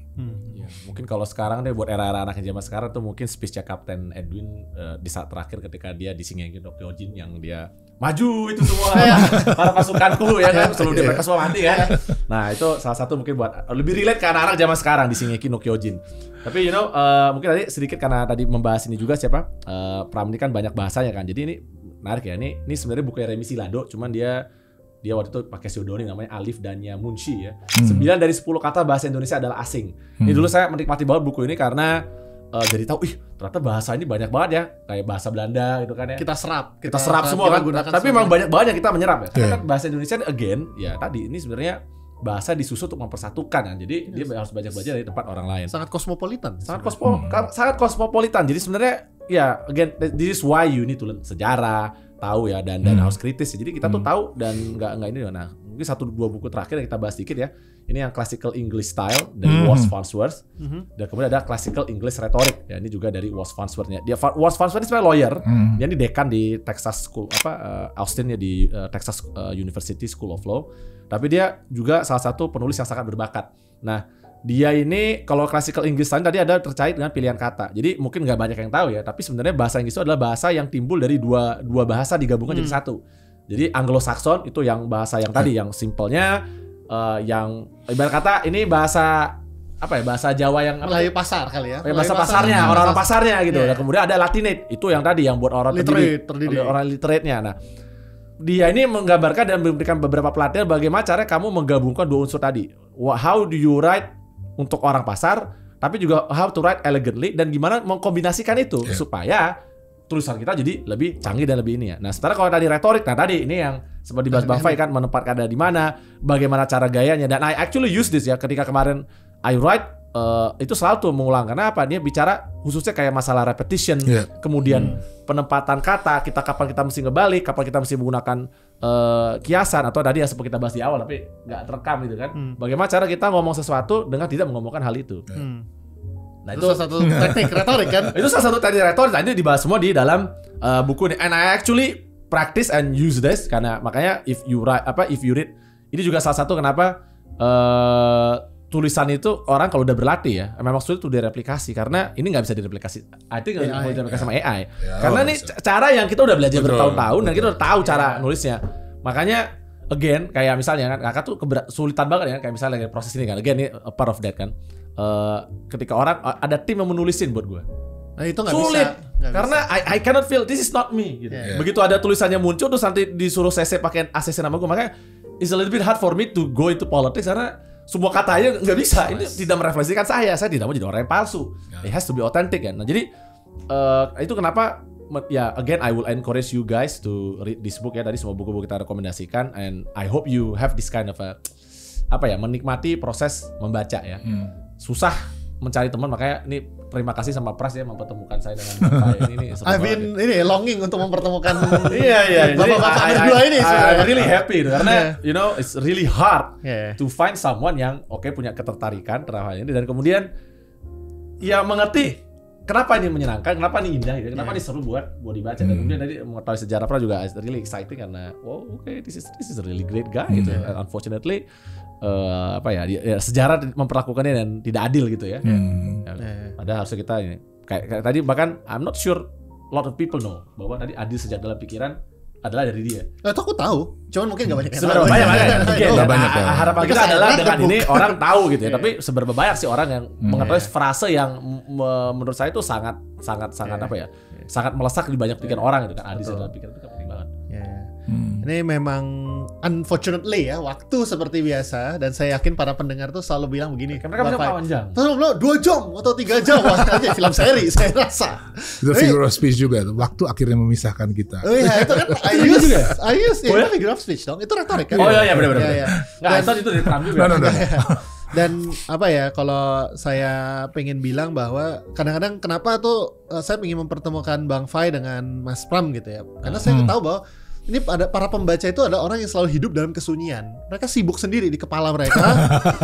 Ya, mungkin kalau sekarang deh, buat era-era anak zaman sekarang tuh mungkin speech-nya Kapten Edwin di saat terakhir ketika dia di Shingeki no Kyojin, yang dia maju itu semua para pasukanku ya kan, selalu mereka semua mati kan. Nah itu salah satu mungkin buat lebih relate ke anak-anak zaman sekarang di Shingeki no Kyojin. Tapi mungkin tadi sedikit karena tadi membahas ini juga siapa, Pram ini kan banyak bahasanya kan, jadi ini menarik ya. Ini sebenarnya bukunya Remi Silado, cuman dia waktu itu pakai pseudonym namanya Alif Dania Munshi ya. 9 dari 10 kata bahasa Indonesia adalah asing. Ini dulu saya menikmati banget buku ini karena jadi tahu, ternyata bahasa ini banyak banget ya, kayak bahasa Belanda gitu kan ya. Kita serap semua kan. Tapi memang banyak banget yang kita menyerap ya. Karena kan bahasa Indonesia again ya tadi ini sebenarnya bahasa disusun untuk mempersatukan kan. Jadi dia harus belajar dari tempat orang lain. Sangat kosmopolitan. Sangat kosmopolitan. Jadi sebenarnya ya again, this is why you need to learn sejarah, tahu ya, dan harus kritis. Jadi kita tuh tahu dan nggak ini. Nah mungkin 1-2 buku terakhir yang kita bahas dikit ya. Ini yang Classical English Style dari Walt Farnsworth. Dan kemudian ada Classical English Rhetoric. Ya ini juga dari Walt Farnsworth-nya. Walt Farnsworth ini sebenarnya lawyer. Dia ini dekan di Texas School Austin ya, di Texas University School of Law. Tapi dia juga salah satu penulis yang sangat berbakat. Nah dia ini kalau Classical English Style tadi ada terkait dengan pilihan kata. Jadi mungkin nggak banyak yang tahu ya. Tapi sebenarnya bahasa Inggris itu adalah bahasa yang timbul dari dua bahasa digabungkan jadi satu. Jadi Anglo-Saxon itu yang bahasa yang tadi, yang simpelnya, yang ibarat kata ini bahasa apa ya, bahasa Jawa yang Melayu pasar kali ya. Bahasa pasarnya, orang-orang pasarnya gitu. Dan kemudian ada Latinate, itu yang tadi yang buat orang terdidik. Orang literate-nya. Nah, dia ini menggambarkan dan memberikan beberapa pelatihan bagaimana cara kamu menggabungkan dua unsur tadi. How do you write untuk orang pasar, tapi juga how to write elegantly, dan gimana mengkombinasikan itu supaya tulisan kita jadi lebih canggih dan lebih ini ya. Nah, sementara kalau tadi retorik, nah tadi ini yang seperti dibahas Bang Fai kan, menempatkan ada di mana, bagaimana cara gayanya, dan I actually use this ya ketika kemarin I write, itu selalu tuh mengulang. Karena apa? Dia bicara khususnya kayak masalah repetition, kemudian penempatan kata, kapan kita mesti ngebalik, kapan kita mesti menggunakan kiasan, atau tadi yang seperti kita bahas di awal tapi nggak terekam gitu kan. Bagaimana cara kita ngomong sesuatu dengan tidak mengomongkan hal itu. Nah, itu salah satu teknik retorik kan? Itu salah satu teknik retorik. Nah, itu dibahas semua di dalam buku ini. And I actually practice and use this, karena makanya if you read, ini juga salah satu kenapa tulisan itu orang kalau udah berlatih ya, memang sulit tuh direplikasi karena ini nggak bisa direplikasi. I think nggak bisa direplikasi sama AI. Karena ini cara yang kita udah belajar bertahun-tahun dan kita udah tahu cara nulisnya. Makanya again kayak misalnya kan kakak tuh kesulitan banget ya kayak misalnya proses ini kan. Again ini a part of that kan. Ketika orang ada tim yang menulisin buat gue. Nah, itu nggak sulit bisa. karena I cannot feel this is not me gitu. Begitu ada tulisannya muncul terus nanti disuruh CC pakai ACC nama gue, makanya it's a little bit hard for me to go into politics karena semua katanya nggak bisa. Ini tidak merefleksikan saya tidak mau jadi orang yang palsu. It has to be authentic kan. Nah jadi itu kenapa ya again I will encourage you guys to read this book ya, tadi semua buku-buku kita rekomendasikan, and I hope you have this kind of menikmati proses membaca ya. Susah mencari teman, makanya ini terima kasih sama Pras ya mempertemukan saya dengan Bapak ini. I've been longing untuk mempertemukan iya. bapak-bapak berdua ini. I'm really happy karena you know it's really hard Yeah. to find someone yang punya ketertarikan terhadap hal ini dan kemudian ya mengerti kenapa ini menyenangkan, kenapa ini indah, gitu, kenapa ini seru buat dibaca. Dan kemudian tadi mengetahui sejarah Pras juga really exciting karena this is a really great guy gitu. And unfortunately sejarah memperlakukannya dan tidak adil gitu ya. Padahal harusnya kita ini kayak tadi bahkan I'm not sure a lot of people know bahwa tadi adil sejak dalam pikiran adalah dari dia. Itu aku tahu, cuman mungkin nggak banyak yang Seberapa tahu. banyak. Harapan kita adalah dengan ini orang tahu gitu ya. Tapi seberapa banyak sih orang yang mengetahui frase yang menurut saya itu sangat sangat melesak di banyak pikiran orang gitu kan. Adil sejak dalam pikiran itu penting banget. Ini memang unfortunately ya waktu seperti biasa, dan saya yakin para pendengar tuh selalu bilang begini. Mereka bisa panjang. Terus 2 jam atau 3 jam aja film seri saya rasa. Itu figure of speech juga tuh. Waktu akhirnya memisahkan kita. Oh iya itu kan I use itu figure of speech dong. Itu retorik kan. Oh iya benar. Enggak, itu di Trump juga. No. Dan kalau saya pengen bilang bahwa kadang-kadang kenapa tuh saya pengen mempertemukan Bang Fai dengan Mas Pram gitu ya. Karena saya tahu bahwa ini ada para pembaca itu ada orang yang selalu hidup dalam kesunyian. Mereka sibuk sendiri di kepala mereka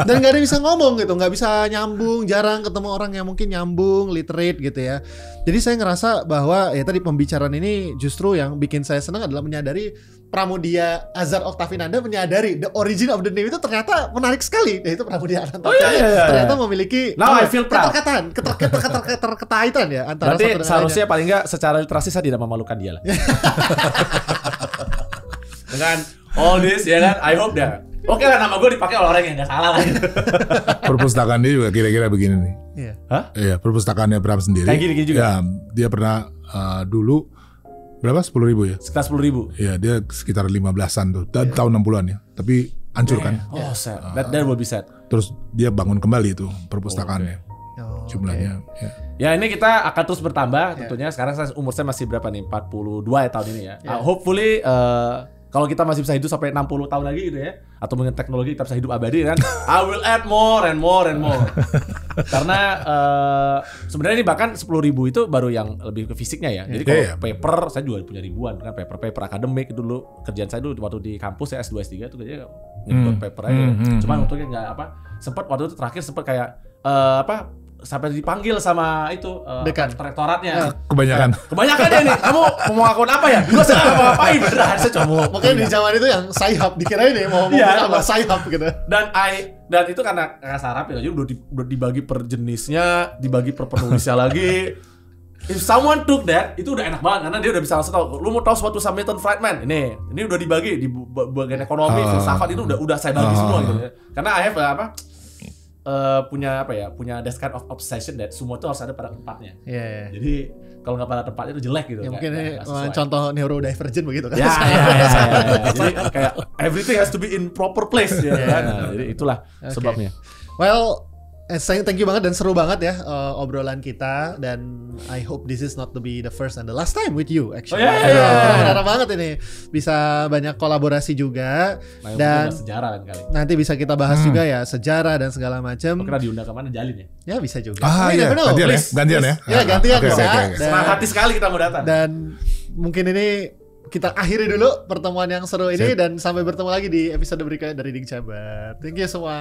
dan nggak ada yang bisa ngomong gitu, nggak bisa nyambung, jarang ketemu orang yang mungkin nyambung, literate gitu ya. Jadi saya ngerasa bahwa ya tadi pembicaraan ini justru yang bikin saya senang adalah menyadari Pramudia Azhar Oktavinanda menyadari the origin of the name itu ternyata menarik sekali. Yaitu Pramudia Ananta ternyata memiliki I feel proud. keterkaitan ya antara berarti satu dengan seharusnya paling nggak secara literasi saya tidak memalukan dia lah. Dengan all this ya kan, I hope dah. Oke lah, nama gue dipakai oleh orang yang nggak salah lah. Perpustakaan dia juga kira-kira begini nih. Iya. Hah? Iya, perpustakaannya Pram sendiri. Kayak gini juga. Ya, dia pernah dulu berapa? 10.000 ya? Sekitar 10.000. Iya, dia sekitar 15-an tuh. Tahun 60-an ya. Tapi hancur kan. Oh, sad. That will be sad. Terus dia bangun kembali itu perpustakaannya. Jumlahnya. Ya. Ya ini kita akan terus bertambah tentunya. Sekarang umur saya masih berapa nih? 42 ya tahun ini ya. Hopefully kalau kita masih bisa hidup sampai 60 tahun lagi gitu ya, atau mungkin teknologi kita bisa hidup abadi kan, I will add more and more. Karena sebenarnya ini bahkan 10.000 itu baru yang lebih ke fisiknya ya. Jadi kalau paper saya juga punya ribuan kan, paper akademik dulu. Kerjaan saya dulu waktu di kampus ya S2 S3 itu kerjanya nyebut paper aja. Cuman untungnya nggak sempat waktu itu terakhir sempat kayak sampai dipanggil sama itu dekan rektoratnya. Kebanyakan Kebanyakan ya nih. Kamu mau akun apa ya? Dulu saya nggak ngapain beneran, saya cuma mungkin di zaman itu yang sayap dikirain ya mau apa sayap gitu. Dan itu karena sarap ya, jadi udah dibagi per jenisnya, dibagi per penulisnya lagi. If someone took that, itu udah enak banget karena dia udah bisa langsung tahu. Lu mau tahu sesuatu sama Milton Friedman? Ini udah dibagi di bagian ekonomi, filsafat itu udah saya bagi semua gitu ya. Karena I have punya that kind of obsession that semua itu harus ada pada tempatnya. Jadi kalau nggak pada tempatnya itu jelek gitu. Ya, mungkin contoh neurodivergent begitu kan. Ya. Jadi kayak everything has to be in proper place ya kan. Nah, jadi itulah sebabnya. Well, thank you banget dan seru banget ya obrolan kita, dan I hope this is not to be the first and the last time with you actually. Harap banget ini bisa banyak kolaborasi juga, dan sejarah kan kali. Nanti bisa kita bahas juga ya sejarah dan segala macam. Kira diundang kemana, Jalin ya? Ya bisa juga. Iya. Gantian ya. Ya gantian bisa. Senang hati sekali kita mau datang. Dan mungkin ini kita akhiri dulu pertemuan yang seru ini, dan sampai bertemu lagi di episode berikutnya dari Reading Chamber. Thank you semua.